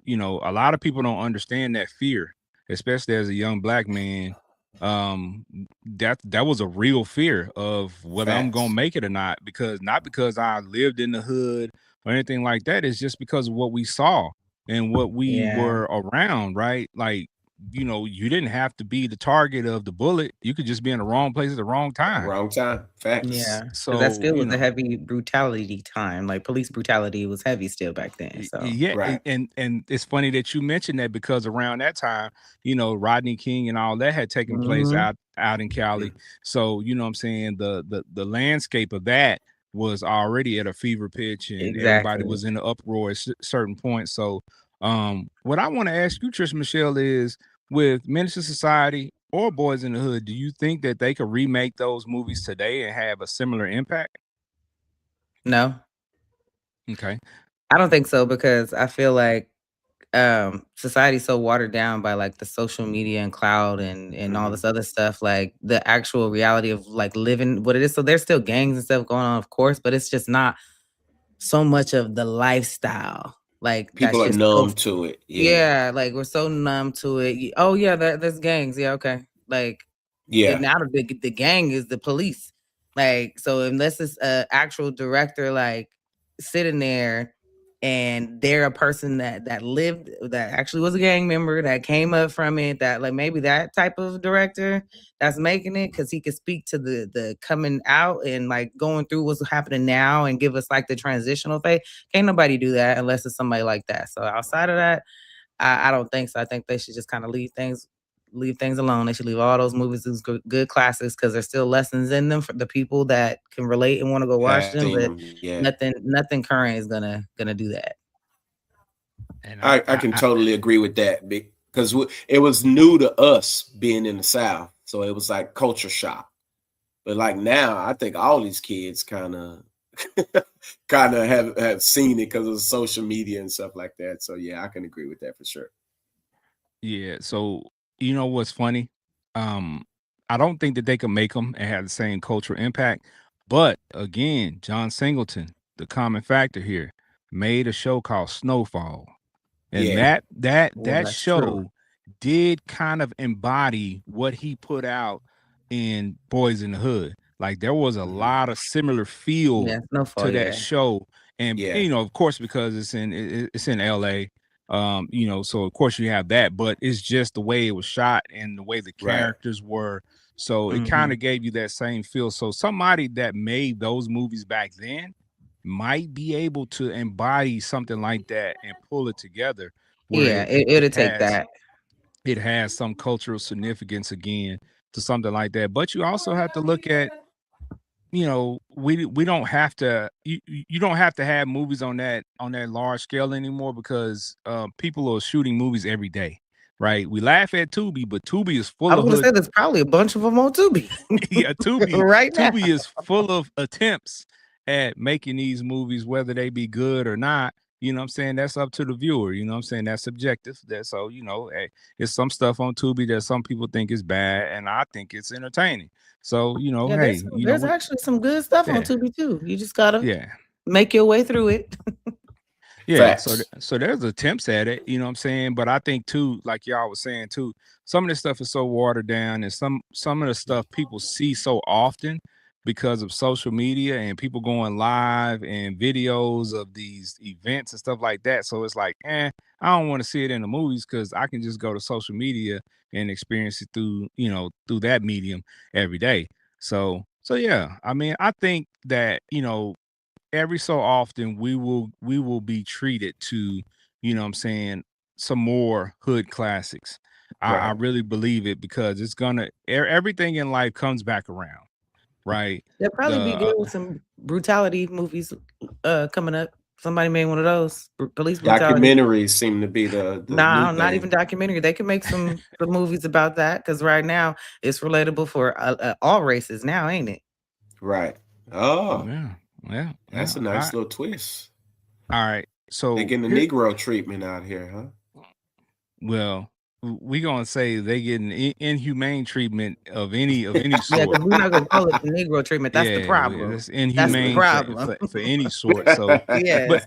lot of people don't understand that fear, especially as a young Black man. That was a real fear of whether I'm going to make it or not, not because I lived in the hood or anything like that. It's just because of what we saw and what we were around, right? Like, you didn't have to be the target of the bullet. You could just be in the wrong place at the wrong time. Wrong time. Facts. Yeah. So that still was a heavy brutality time. Like police brutality was heavy still back then. So and it's funny that you mentioned that because around that time, Rodney King and all that had taken place out in Cali. So, what I'm saying, the landscape of that was already at a fever pitch and everybody was in an uproar at certain points. So what I want to ask you, Trish Michelle, is with Menace to Society or Boyz in the Hood, do you think that they could remake those movies today and have a similar impact? No. Okay. I don't think so, because I feel like society's so watered down by like the social media and cloud and all this other stuff. Like the actual reality of like living what it is. So there's still gangs and stuff going on, of course, but it's just not so much of the lifestyle. Like people that's are just numb to it. Yeah, like we're so numb to it. Oh yeah, there's gangs. Yeah, okay. Like now the gang is the police. Like, so unless it's a actual director like sitting there and they're a person that lived, that actually was a gang member, that came up from it, that like maybe that type of director that's making it, because he could speak to the coming out and like going through what's happening now and give us like the transitional phase. Can't nobody do that unless it's somebody like that. So outside of that, I don't think so. I think they should just kind of leave things alone. They should leave all those movies as good classics, because there's still lessons in them for the people that can relate and want to go watch them. But nothing current is gonna do that. And I can totally agree with that, because it was new to us being in the South, so it was like culture shock. But like now, I think all these kids kind of have seen it because of social media and stuff like that. So yeah, I can agree with that for sure. Yeah. So what's funny? I don't think that they can make them and have the same cultural impact. But again, John Singleton, the common factor here, made a show called Snowfall. And that show did kind of embody what he put out in Boyz in the Hood. Like there was a lot of similar feel to that show. And of course, because it's in LA. So of course you have that, but it's just the way it was shot and the way the characters were. So it kind of gave you that same feel. So somebody that made those movies back then might be able to embody something like that and pull it together. It'll take that. It has some cultural significance again to something like that. But you also have to look at, we don't have to, you don't have to have movies on that large scale anymore, because people are shooting movies every day. Right, we laugh at Tubi, but Tubi is full of. I was gonna say there's probably a bunch of them on Tubi. Yeah, Tubi right now. Tubi is full of attempts at making these movies, whether they be good or not. You know what I'm saying? That's up to the viewer. You know what I'm saying? That's subjective. That's so, it's some stuff on Tubi that some people think is bad, and I think it's entertaining. So, hey, there's actually some good stuff on Tubi too. You just gotta make your way through it. Yeah, so there's attempts at it, you know what I'm saying? But I think too, like y'all was saying too, some of this stuff is so watered down, and some of the stuff people see so often because of social media and people going live and videos of these events and stuff like that. So it's like, I don't want to see it in the movies, because I can just go to social media and experience it through that medium every day. So yeah, I mean, I think that, every so often we will be treated to you know what I'm saying, some more hood classics. I really believe it because it's gonna everything in life comes back around, right? They'll probably be good with some brutality movies coming up. Somebody made one of those police brutality. Documentaries seem to be the Nah, new not thing. even documentary. They can make some movies about that because right now it's relatable for all races now, ain't it? Right. Oh, yeah. That's a nice little twist. All right. So they're getting the Negro treatment out here, huh? Well, we gonna say they getting inhumane treatment of any sort. Yeah, because we're not gonna call it the Negro treatment. That's the problem. That's inhumane for any sort. So, yes,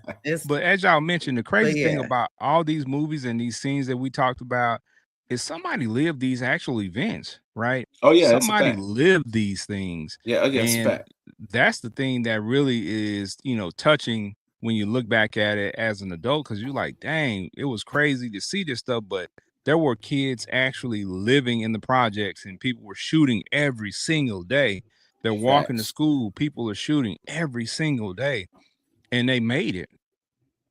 but as y'all mentioned, the crazy thing about all these movies and these scenes that we talked about is somebody lived these actual events, right? Oh yeah, somebody lived these things. Yeah, and that's the thing that really is, touching when you look back at it as an adult, because you're like, dang, it was crazy to see this stuff, but there were kids actually living in the projects and people were shooting every single day. They're walking to school, people are shooting every single day, and they made it.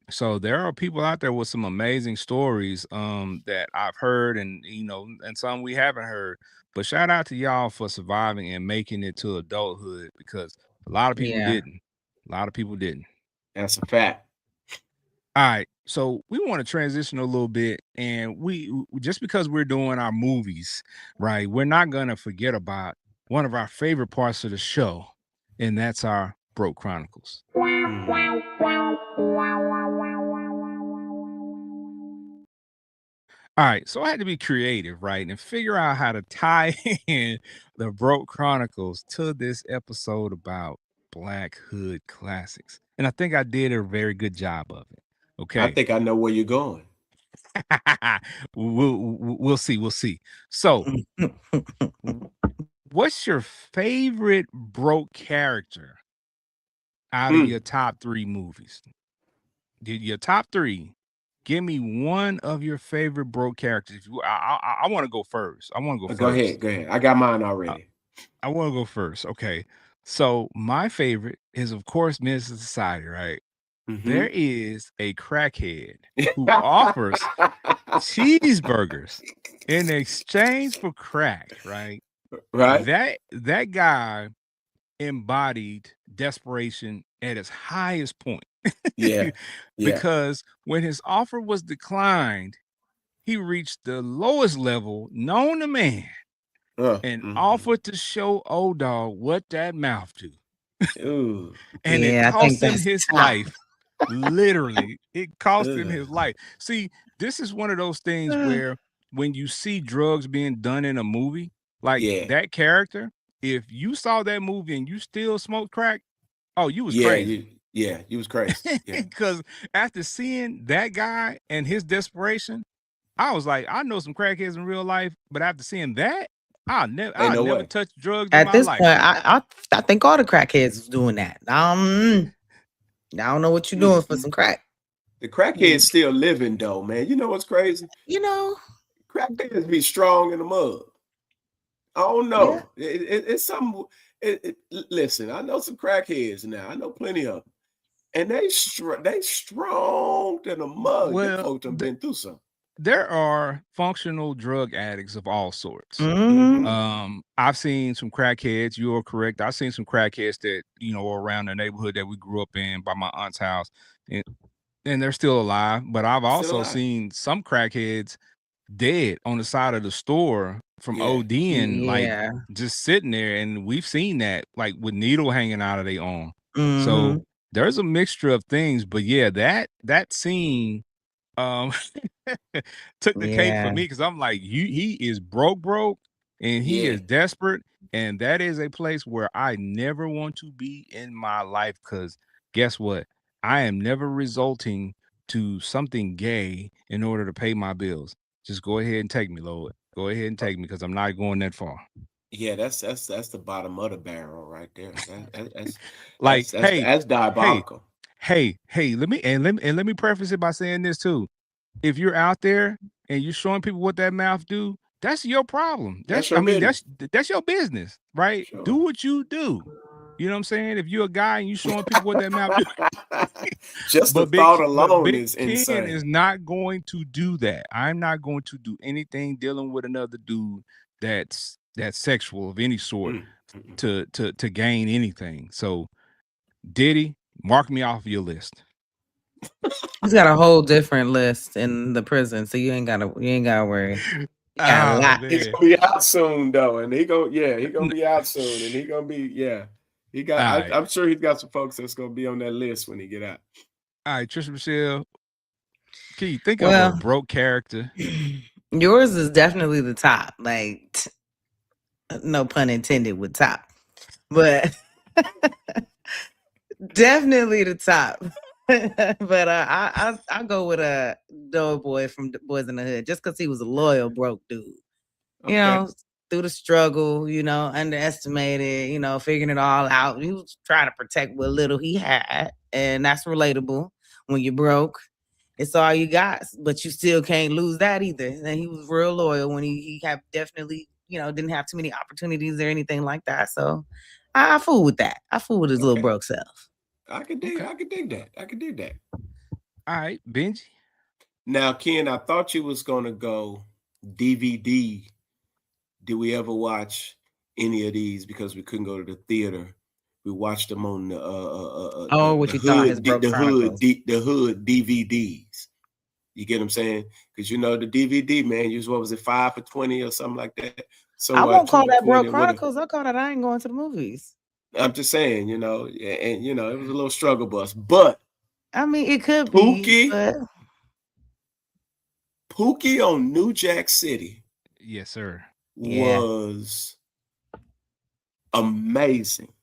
So there are people out there with some amazing stories that I've heard and and some we haven't heard. But shout out to y'all for surviving and making it to adulthood, because a lot of people didn't. A lot of people didn't. That's a fact. All right. So we want to transition a little bit, and we just because we're doing our movies, right? We're not gonna forget about one of our favorite parts of the show, and that's our Broke Chronicles. All right, so I had to be creative, right, and figure out how to tie in the Broke Chronicles to this episode about Black Hood classics, and I think I did a very good job of it. Okay, I think I know where you're going. we'll see. We'll see. So, what's your favorite broke character out of your top 3 movies? Your top 3. Give me one of your favorite broke characters. If you, I want to go first. I want to go first. Go ahead. I got mine already. I want to go first. Okay. So my favorite is, of course, Menace to Society, right? There is a crackhead who offers cheeseburgers in exchange for crack, right? Right. That guy embodied desperation at its highest point. Yeah. Because when his offer was declined, he reached the lowest level known to man and offered to show old dog what that mouth do. And it cost him his life. Literally, it cost him his life. See, this is one of those things where when you see drugs being done in a movie, like that character, if you saw that movie and you still smoked crack, oh, you was crazy. You was crazy. Because after seeing that guy and his desperation, I was like, I know some crackheads in real life, but after seeing that, I'll never touch drugs at in my this life. point. I think all the crackheads is doing that. I don't know what you're doing for some crack. The crackheads still living though, man. You know what's crazy? Crackheads be strong in the mud. I don't know. Yeah. It's something. Listen, I know some crackheads now. I know plenty of them, and they strong in the mud. Well, folks have been through something. There are functional drug addicts of all sorts. I've seen some crackheads. You are correct. I've seen some crackheads that are around the neighborhood that we grew up in by my aunt's house, and they're still alive. But I've also seen some crackheads dead on the side of the store from ODing, like just sitting there, and we've seen that, like with needle hanging out of their arm. So there's a mixture of things, but that scene took the cake for me, because I'm like, he is broke, and he is desperate, and that is a place where I never want to be in my life, because guess what? I am never resulting to something gay in order to pay my bills. Just go ahead and take me, Lord. Go ahead and take me, because I'm not going that far. Yeah, that's the bottom of the barrel right there. That's diabolical. Hey, let me preface it by saying this too. If you're out there and you're showing people what that mouth do, that's your problem. That's your business, right? Sure. Do what you do. You know what I'm saying? If you're a guy and you showing people what that mouth do, just the but thought alone Big is Ken insane. is not going to do that. I'm not going to do anything dealing with another dude that's sexual of any sort to gain anything. So, Diddy, mark me off your list. He's got a whole different list in the prison, so you ain't gotta worry. He got a lot. He's gonna be out soon though, and he gonna be out soon, and he gonna be He got. I'm sure he's got some folks that's gonna be on that list when he get out. All right, Trisha Michelle, can you think of a broke character? Yours is definitely the top. Like, no pun intended with top, but definitely the top. But I'll go with a Doughboy from Boyz in the Hood, just because he was a loyal broke dude. Okay. You know, through the struggle, you know, underestimated, you know, figuring it all out. He was trying to protect what little he had, and that's relatable. When you're broke, it's all you got, but you still can't lose that either. And he was real loyal when he had definitely, you know, didn't have too many opportunities or anything like that. So I fool with that. I fool with his little broke self. I could dig that. All right, Benji. Now, Ken, I thought you was gonna go DVD. Did we ever watch any of these? Because we couldn't go to the theater. We watched them on the hood DVDs. You get what I'm saying? Because you know the DVD, man, what was it, 5 for $20 or something like that? So I won't call that Broke Chronicles. I call that I ain't going to the movies. I'm just saying, you know, and you know, it was a little struggle bus, but I mean, it could be. Pookie on New Jack City. Yes, sir. Was amazing.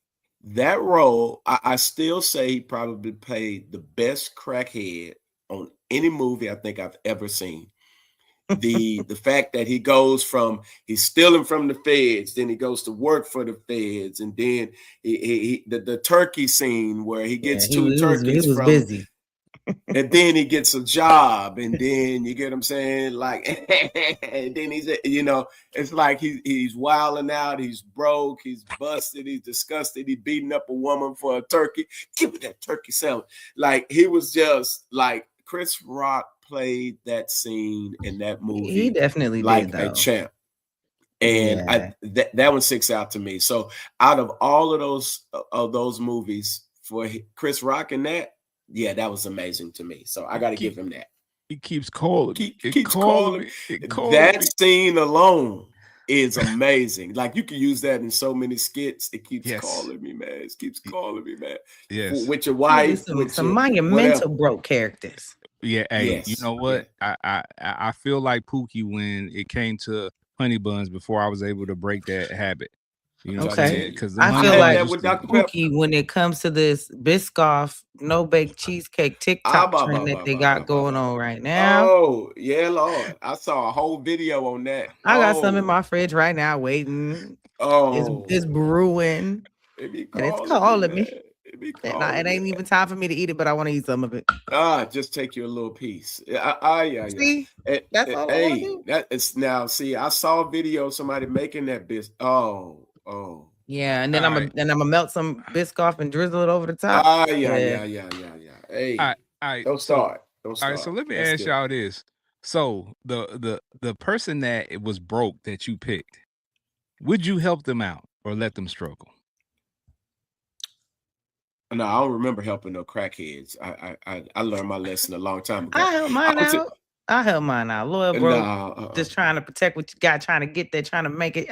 That role, I still say he probably played the best crackhead on any movie I think I've ever seen. The fact that he goes from he's stealing from the feds, then he goes to work for the feds, and then the turkey scene where he gets two turkeys from busy. And then he gets a job, and then you get what I'm saying, like, and then he's, you know, it's like he's wilding out, he's broke, he's busted, he's disgusted, he's beating up a woman for a turkey. Give me that turkey sandwich. Like, he was just like, Chris Rock played that scene in that movie. He definitely like did, a champ. And that one sticks out to me. So out of all of those movies, for Chris Rock and that was amazing to me. So I got to give him that. He keeps calling. Keeps calling. That scene alone is amazing. Like, you can use that in so many skits. It keeps calling me, man. It keeps calling me, man. Yes. With your wife. Some monumental broke characters. Yeah. Hey, you know what? Yeah. I feel like Pookie when it came to honey buns before I was able to break that habit. You know, because I feel like Pookie when it comes to this Biscoff no bake cheesecake TikTok trend that they got going on right now. Oh yeah, Lord! I saw a whole video on that. I got some in my fridge right now waiting. Oh, it's brewing. And it's calling me. It ain't even time for me to eat it, but I want to eat some of it. Just take you a little piece. See, that's all I want to do. That is now. See, I saw a video of somebody making that Oh. Yeah, and then I'm gonna melt some Biscoff and drizzle it over the top. Yeah. Hey, all right. Don't start. All right, so let me ask y'all this. So the person that was broke that you picked, would you help them out or let them struggle? No, I don't remember helping no crackheads. I learned my lesson a long time ago. I help mine out. Loyal broke, just trying to protect what you got, trying to get there, trying to make it.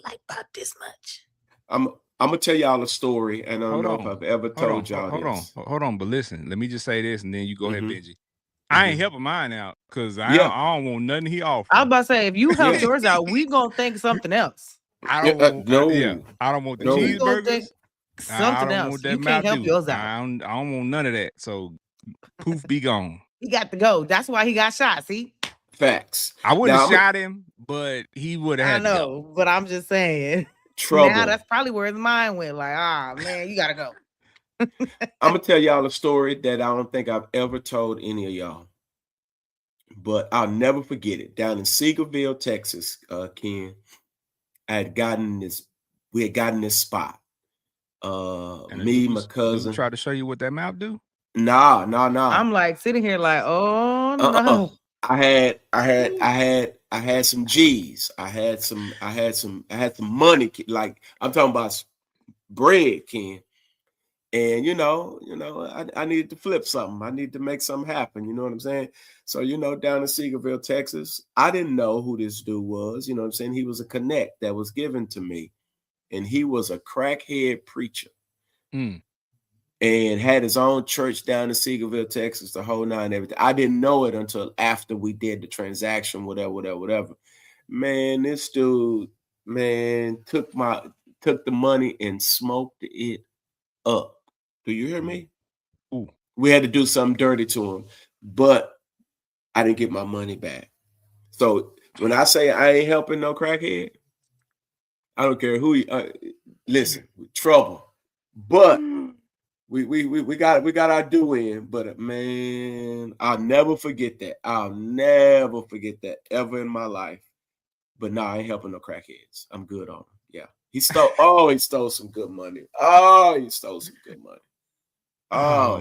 Like about this much. I'm gonna tell y'all a story, and I don't know if I've ever told y'all this. Hold on, but listen, let me just say this, and then you go ahead, Benji. I ain't helping mine out because I don't want nothing he offers. I was about to say, if you help yours out, we gonna think something else. I don't want I don't want the cheeseburgers. Something else. You can't help yours out. I don't want none of that. So poof, be gone. He got to go. That's why he got shot. See. Facts. I wouldn't have shot him, but he would have had to go. But I'm just saying. Trouble. Now that's probably where his mind went. Like, man, you gotta go. I'm gonna tell y'all a story that I don't think I've ever told any of y'all, but I'll never forget it. Down in Seagoville, Texas, Ken, we had gotten this spot, Me, my cousin. Try to show you what that mouth do? Nah. I'm like sitting here like, oh no. I had some G's. I had some money. Like I'm talking about bread, Ken. And I needed to flip something. I need to make something happen. You know what I'm saying? So down in Seagoville, Texas, I didn't know who this dude was. You know what I'm saying? He was a connect that was given to me, and he was a crackhead preacher. And had his own church down in Seagoville, Texas, the whole nine, everything. I didn't know it until after we did the transaction, whatever. Man, this dude, took the money and smoked it up. Do you hear me? Ooh. We had to do something dirty to him, but I didn't get my money back. So when I say I ain't helping no crackhead, I don't care who listen, trouble, but we got our due in. But man, I'll never forget that. I'll never forget that ever in my life. But I ain't helping no crackheads. I'm good on them. Yeah. He stole some good money. He stole some good money.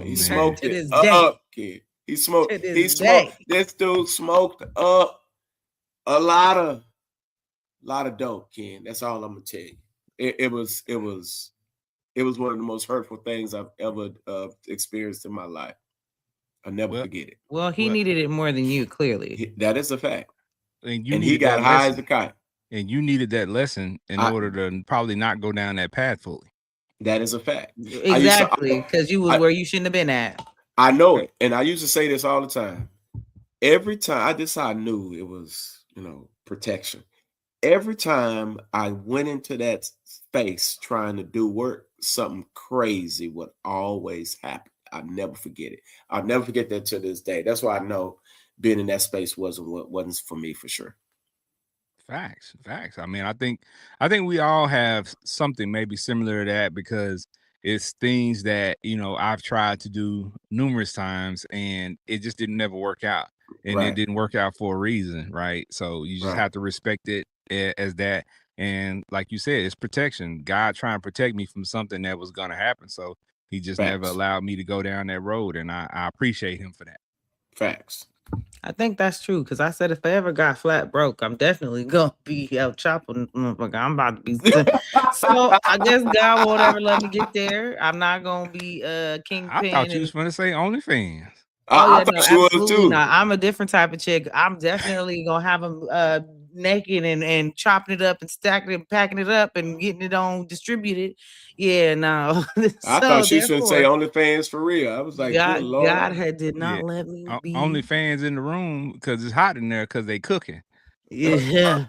He smoked it up, kid. He smoked. This dude smoked up a lot of dope, Ken. That's all I'm gonna tell you. It was one of the most hurtful things I've ever experienced in my life. I'll never forget it. Well, he needed it more than you, clearly. That is a fact. And he got high as a kite. And you needed that lesson in order to probably not go down that path fully. That is a fact. Exactly, because you was where you shouldn't have been at. I know it. And I used to say this all the time. Every time, this how I knew it was, protection. Every time I went into that space trying to do work, something crazy would always happen. I'll never forget it. I'll never forget that to this day. That's why I know being in that space wasn't for me for sure. Facts. I mean, I think we all have something maybe similar to that, because it's things that I've tried to do numerous times and it just didn't never work out, and it didn't work out for a reason, right? So you just have to respect it as that, and like you said, it's protection. God trying to protect me from something that was going to happen, so he just never allowed me to go down that road, and I appreciate him for that. Facts. I think that's true, because I said if I ever got flat broke, I'm definitely gonna be out chopping. I'm about to be so I guess God won't ever let me get there. I'm not gonna be kingpin. I thought you was gonna say OnlyFans. I thought you was too. Not. I'm a different type of chick. I'm definitely gonna have them naked and chopping it up and stacking it and packing it up and getting it on distributed. Yeah, no. I thought she should say OnlyFans for real. I was like, good Lord. God did not let me be OnlyFans in the room because it's hot in there because they cooking. Yeah.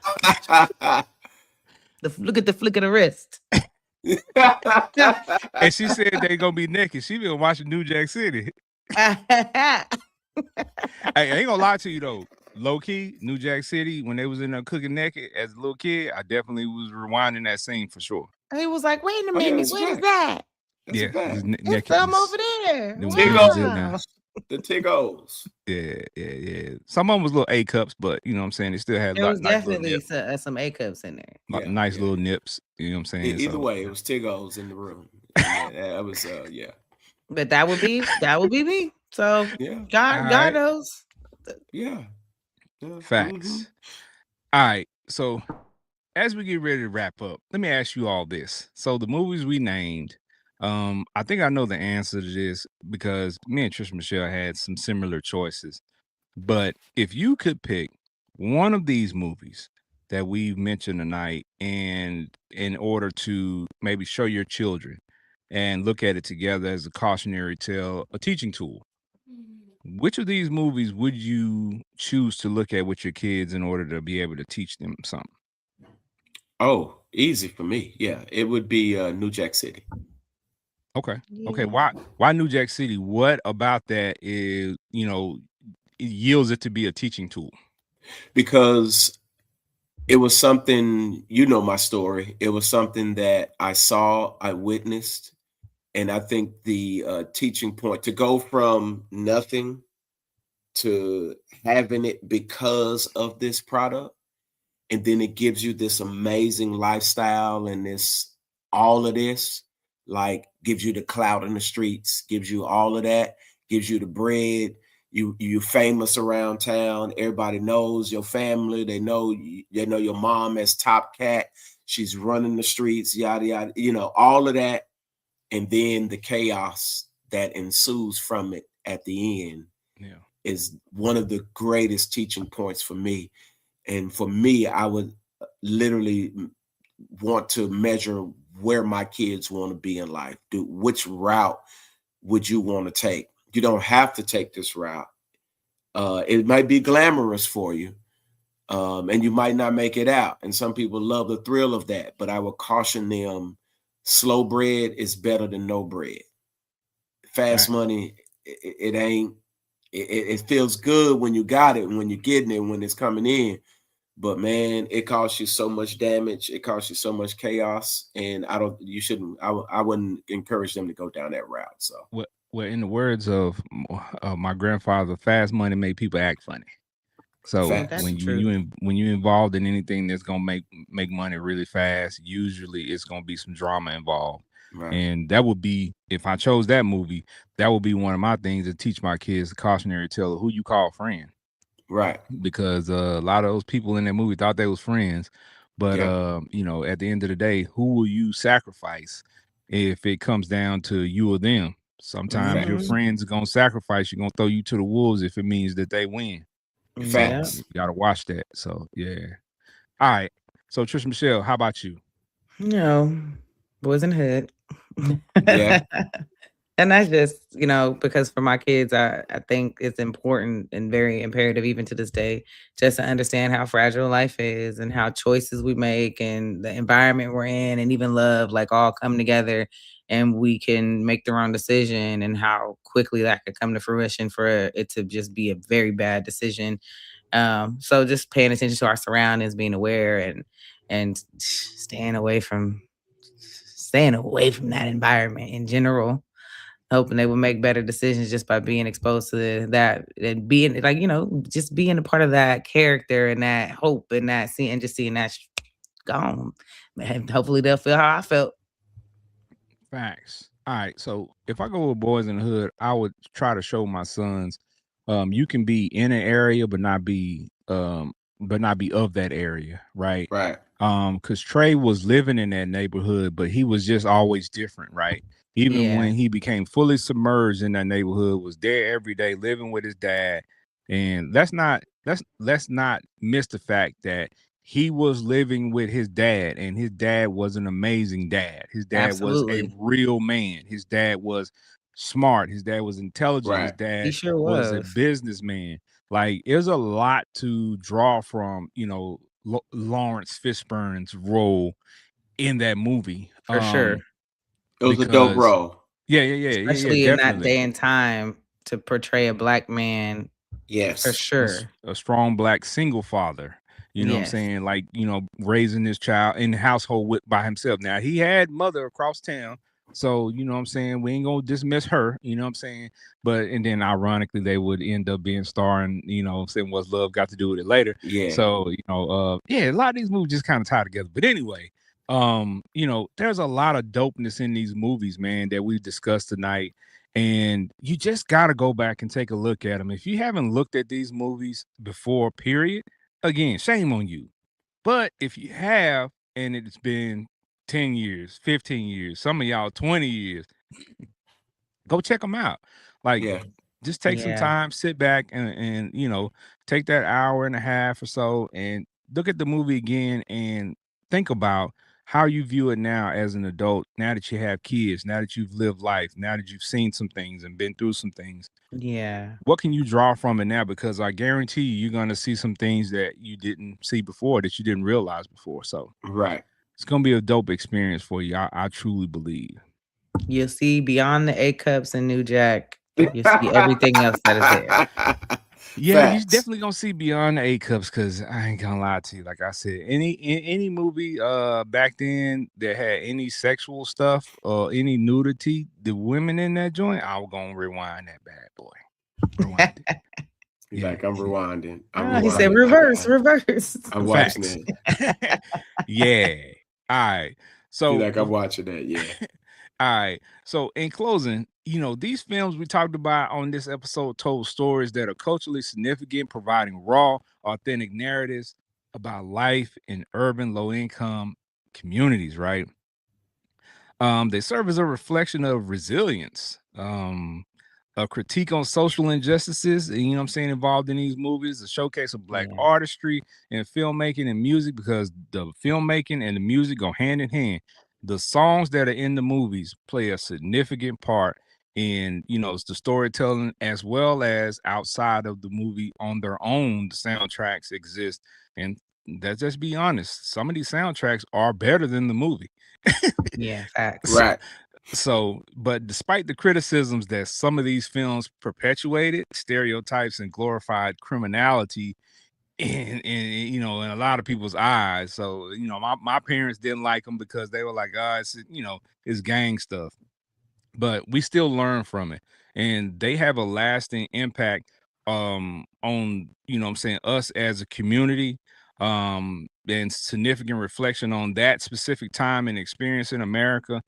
Look at the flick of the wrist. And she said they gonna be naked. She been watching New Jack City. I ain't gonna lie to you though. Low key, New Jack City, when they was in there cooking naked as a little kid, I definitely was rewinding that scene for sure. He was like, wait a minute, what is that? There's some over there. The Tiggos. Yeah. Some of them was little A cups, but you know what I'm saying? They still had there was definitely some A cups in there. Nice little nips. You know what I'm saying? Either way, it was Tiggos in the room. That was But that would be me. So God knows. Yeah. Facts. Mm-hmm. All right. So as we get ready to wrap up, let me ask you all this. So the movies we named, I think I know the answer to this because me and Trish Michelle had some similar choices. But if you could pick one of these movies that we've mentioned tonight, and in order to maybe show your children and look at it together as a cautionary tale, a teaching tool, which of these movies would you choose to look at with your kids in order to be able to teach them something? Oh, easy for me. Yeah, it would be New Jack City. Okay. Why New Jack City? What about that is, it yields it to be a teaching tool? Because it was something, my story. It was something that I saw, I witnessed. And I think the teaching point to go from nothing to having it because of this product, and then it gives you this amazing lifestyle and all of this, like gives you the clout in the streets, gives you all of that, gives you the bread. You famous around town. Everybody knows your family. They know your mom as top cat. She's running the streets, yada yada. All of that, and then the chaos that ensues from it at the end is one of the greatest teaching points for me. And for me, I would literally want to measure where my kids want to be in life. Which route would you want to take? You don't have to take this route. It might be glamorous for you, and you might not make it out. And some people love the thrill of that, but I would caution them, slow bread is better than no bread. Fast money, it ain't. It feels good when you got it and when you're getting it, when it's coming in. But man, it costs you so much damage. It costs you so much chaos, and I wouldn't encourage them to go down that route. So, well, in the words of my grandfather, fast money make people act funny. So when you involved in anything that's gonna make money really fast, usually it's gonna be some drama involved. Right. And that would be, if I chose that movie, that would be one of my things to teach my kids, the cautionary tale of who you call friend. Right. Because a lot of those people in that movie thought they was friends, but at the end of the day, who will you sacrifice if it comes down to you or them? Sometimes your friends are gonna sacrifice you, gonna throw you to the wolves if it means that they win. Facts. So you gotta watch that. So yeah. All right. So Trish Michelle, how about you? Boys in the Hood. Yeah. And that's just, because for my kids, I think it's important and very imperative, even to this day, just to understand how fragile life is and how choices we make and the environment we're in and even love, like, all come together and we can make the wrong decision, and how quickly that could come to fruition for it to just be a very bad decision. So just paying attention to our surroundings, being aware, and staying away from that environment in general, hoping they will make better decisions just by being exposed to that, and being like, just being a part of that character and that hope and that seeing that gone. And hopefully they'll feel how I felt. Facts. All right. So if I go with Boyz n the Hood, I would try to show my sons, you can be in an area but not be of that area, right? Right. Because Trey was living in that neighborhood, but he was just always different, right? Even when he became fully submerged in that neighborhood, was there every day, living with his dad. And let's not miss the fact that he was living with his dad, and his dad was an amazing dad. His dad was a real man. His dad was smart. His dad was intelligent. His dad he sure was a businessman. Like, there's a lot to draw from, Lawrence Fishburne's role in that movie. For sure. It was a dope role. Yeah. Especially in that day and time, to portray a black man. Yes. For sure. A strong black single father. You know what I'm saying? Like, raising this child in the household by himself. Now, he had mother across town. So, you know what I'm saying? We ain't going to dismiss her. You know what I'm saying? And then ironically, they would end up being starring, saying What's Love Got to Do with It later. Yeah. So, a lot of these movies just kind of tie together. But anyway, there's a lot of dopeness in these movies, man, that we've discussed tonight. And you just got to go back and take a look at them. If you haven't looked at these movies before, period, again, shame on you. But if you have, and it's been 10 years, 15 years, some of y'all 20 years, go check them out. Like, just take some time, sit back and take that hour and a half or so and look at the movie again and think about how you view it now as an adult, now that you have kids, now that you've lived life, now that you've seen some things and been through some things. Yeah. What can you draw from it now? Because I guarantee you're going to see some things that you didn't see before, that you didn't realize before. So it's going to be a dope experience for you. I truly believe. You'll see beyond the A cups and New Jack. You see everything else that is there. Yeah, you're definitely gonna see beyond the A cups, because I ain't gonna lie to you. Like I said, any movie back then that had any sexual stuff or any nudity, the women in that joint, I was gonna rewind that bad boy. Rewind it. Like, I'm rewinding. He said reverse. I'm watching it. Yeah. All right. So like, I'm watching that. Yeah. All right. So in closing, these films we talked about on this episode told stories that are culturally significant, providing raw, authentic narratives about life in urban, low-income communities, right? They serve as a reflection of resilience, a critique on social injustices, what I'm saying, involved in these movies, a showcase of Black artistry and filmmaking and music, because the filmmaking and the music go hand in hand. The songs that are in the movies play a significant part in, it's the storytelling, as well as outside of the movie on their own. The soundtracks exist, and let's just be honest, some of these soundtracks are better than the movie. Yeah, facts. Right. But despite the criticisms that some of these films perpetuated stereotypes and glorified criminality in a lot of people's eyes. So, my parents didn't like them because they were like, it's gang stuff. But we still learn from it, and they have a lasting impact on us as a community, and significant reflection on that specific time and experience in America.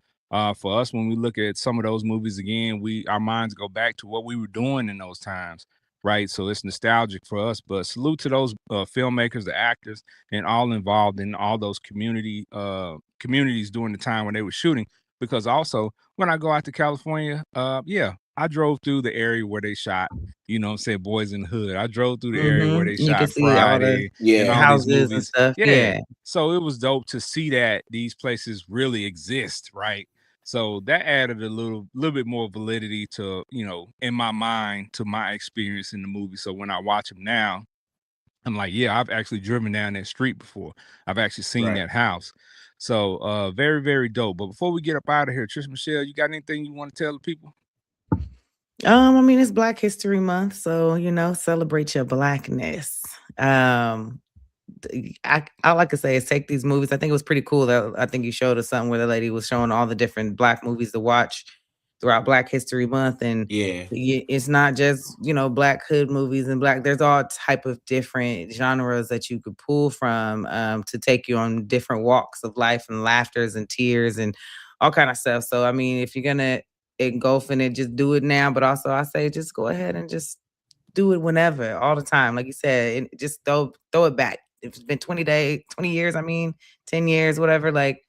For us, when we look at some of those movies again, our minds go back to what we were doing in those times, right? So it's nostalgic for us. But salute to those filmmakers, the actors, and all involved in all those communities during the time when they were shooting. Because also, when I go out to California, I drove through the area where they shot, Boys in the Hood. I drove through the area where they You can shot see all Friday the and all these houses and movies. stuff. Yeah. So it was dope to see that these places really exist, right? So that added a little bit more validity to, in my mind, to my experience in the movie. So when I watch them now, I'm like, yeah, I've actually driven down that street before. I've actually seen that house. So very, very dope. But before we get up out of here, Trish Michelle, you got anything you want to tell the people? I mean, it's Black History Month, so celebrate your Blackness. All I could say is take these movies. I think it was pretty cool that I think you showed us something where the lady was showing all the different Black movies to watch throughout Black History Month, and it's not just Black hood movies and there's all type of different genres that you could pull from to take you on different walks of life and laughters and tears and all kind of stuff. So I mean, if you're gonna engulf in it, just do it now. But also, I say just go ahead and just do it whenever, all the time. Like you said, just throw it back. If it's been 20 years, I mean, 10 years, whatever, like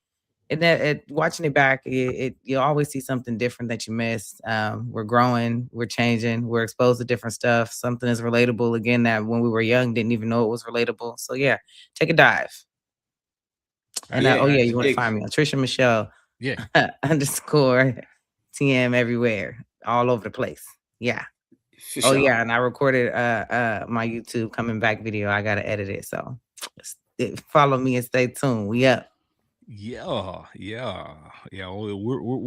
watching it back, you always see something different that you missed. We're growing, we're changing, we're exposed to different stuff. Something is relatable again that when we were young, didn't even know it was relatable. So yeah, take a dive. And you want to find me on Trisha Michelle _ TM everywhere, all over the place. Yeah. And I recorded my YouTube coming back video. I gotta edit it, so follow me and stay tuned. We up. We're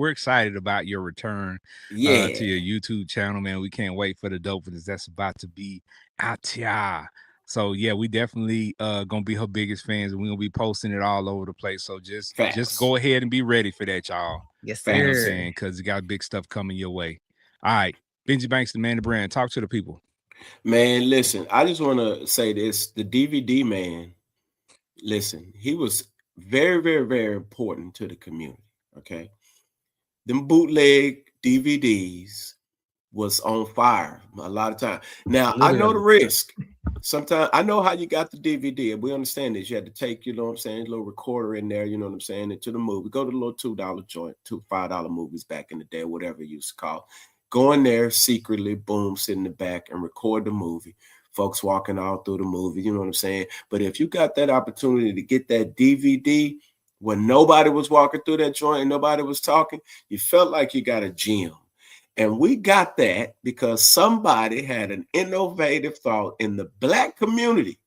excited about your return to your YouTube channel, man. We can't wait for the dopeness that's about to be out here. So yeah, we definitely gonna be her biggest fans, and we're gonna be posting it all over the place. So just go ahead and be ready for that, y'all. Yes, sir. You know what I'm saying? Because you got big stuff coming your way. All right, Benji Banks, the man, the brand. Talk to the people. Man, listen, I just want to say this: the DVD man. Listen, he was very, very, very important to the community. Okay, them bootleg DVDs was on fire a lot of time. Now I know the risk. Sometimes I know how you got the DVD, and we understand this. You had to take, a little recorder in there, into the movie. Go to the little $2 joint, $5 movies back in the day, whatever it used to call. Go in there secretly, boom, sit in the back and record the movie. Folks walking all through the movie, you know what I'm saying? But if you got that opportunity to get that DVD when nobody was walking through that joint and nobody was talking, you felt like you got a gem. And we got that because somebody had an innovative thought in the Black community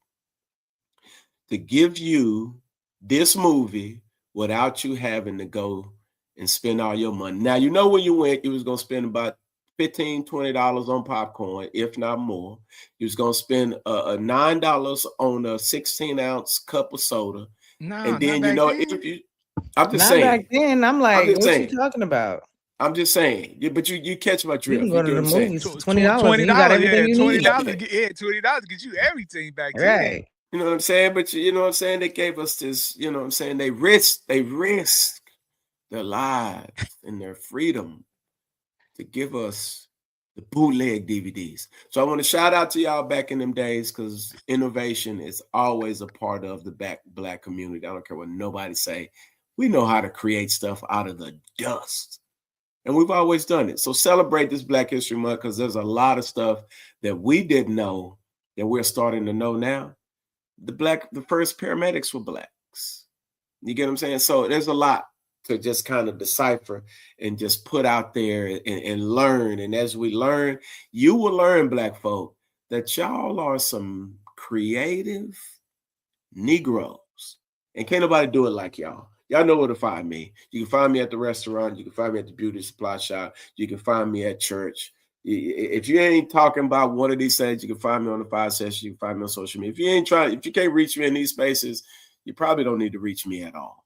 to give you this movie without you having to go and spend all your money. Now, when you went, you was going to spend about $15, $20 on popcorn, if not more. You was going to spend $9 on a 16-ounce cup of soda. And then, I'm just saying. Back then, I'm like, what you talking about? I'm just saying, but you catch my drift. You can go to the movies for $20. $20, you got everything you need. $20 get you everything back then. Right. You know what I'm saying? But you know what I'm saying? They gave us this, you know what I'm saying? They risked their lives and their freedom to give us the bootleg DVDs. So I want to shout out to y'all back in them days, because innovation is always a part of the Black community. I don't care what nobody say. We know how to create stuff out of the dust. And we've always done it. So celebrate this Black History Month, because there's a lot of stuff that we didn't know that we're starting to know now. The first paramedics were Blacks. You get what I'm saying? So there's a lot to just kind of decipher and just put out there and learn. And as we learn, you will learn, Black folk, that y'all are some creative Negroes. And can't nobody do it like y'all. Y'all know where to find me. You can find me at the restaurant. You can find me at the beauty supply shop. You can find me at church. If you ain't talking about one of these things, you can find me on the Fiyah Session. You can find me on social media. If you can't reach me in these spaces, you probably don't need to reach me at all,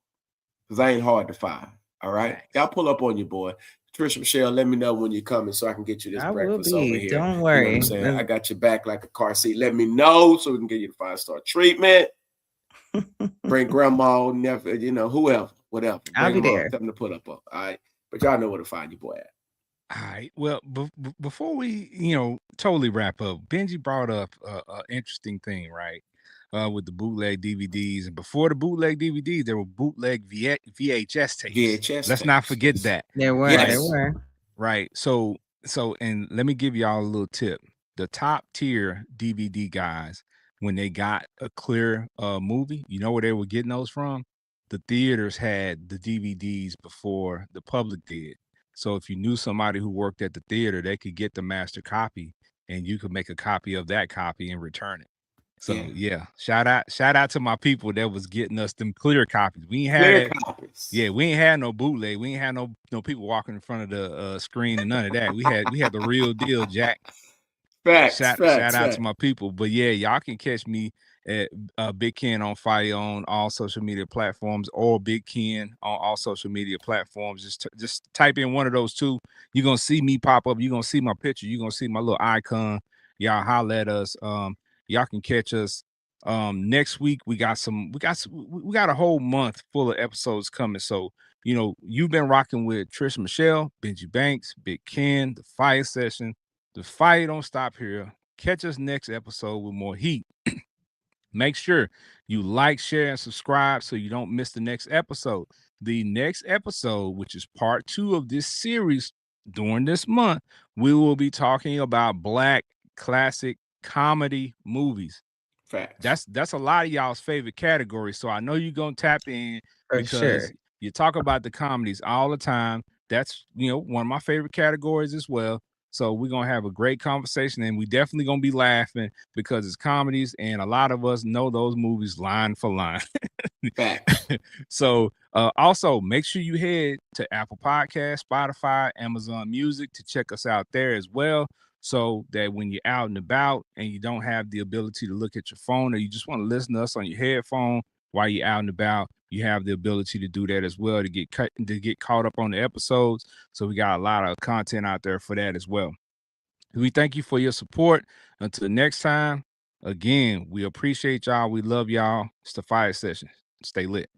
because I ain't hard to find. All right. Y'all pull up on your boy. Trisha Michelle, let me know when you're coming so I can get you this breakfast over here. Don't worry. You know what I'm saying? I got your back like a car seat. Let me know so we can get you the 5-star treatment. Bring grandma, never, whoever, whatever. I'll be there. Something to put up on. All right. But y'all know where to find your boy at. All right. Well, before we, totally wrap up, Benji brought up an interesting thing, right? With the bootleg DVDs, and before the bootleg DVDs, there were bootleg VHS tapes. Let's not forget that. There were. Right. So, and let me give y'all a little tip. The top tier DVD guys, when they got a clear movie, you know where they were getting those from? The theaters had the DVDs before the public did. So if you knew somebody who worked at the theater, they could get the master copy, and you could make a copy of that copy and return it. So yeah, shout out to my people that was getting us them clear copies. We ain't had copies. Yeah, we ain't had no bootleg. We ain't had no people walking in front of the screen and none of that. We had the real deal, Jack. Shout out to my people. But yeah, y'all can catch me at Big Ken on Fire on all social media platforms, or Big Ken on all social media platforms. Just type in one of those two. You're gonna see me pop up. You're gonna see my picture. You're gonna see my little icon. Y'all holler at us. Y'all can catch us next week. We got a whole month full of episodes coming. So you've been rocking with Trisha Michelle, Benji Banks, Big Ken, the Fiyah Session. The fire don't stop here. Catch us next episode with more heat. Make sure you like, share, and subscribe so you don't miss the next episode. The next episode, which is part 2 of this series during this month, we will be talking about Black classic comedy movies. Facts. That's a lot of y'all's favorite category. So I know you're gonna tap in because you talk about the comedies all the time. That's one of my favorite categories as well. So we're gonna have a great conversation, and we definitely gonna be laughing because it's comedies, and a lot of us know those movies line for line. So also make sure you head to Apple Podcasts, Spotify, Amazon Music to check us out there as well, so that when you're out and about and you don't have the ability to look at your phone, or you just want to listen to us on your headphone while you're out and about, you have the ability to do that as well, to get caught up on the episodes. So we got a lot of content out there for that as well. We thank you for your support. Until next time, again, we appreciate y'all. We love y'all. It's the Fiyah Session. Stay lit.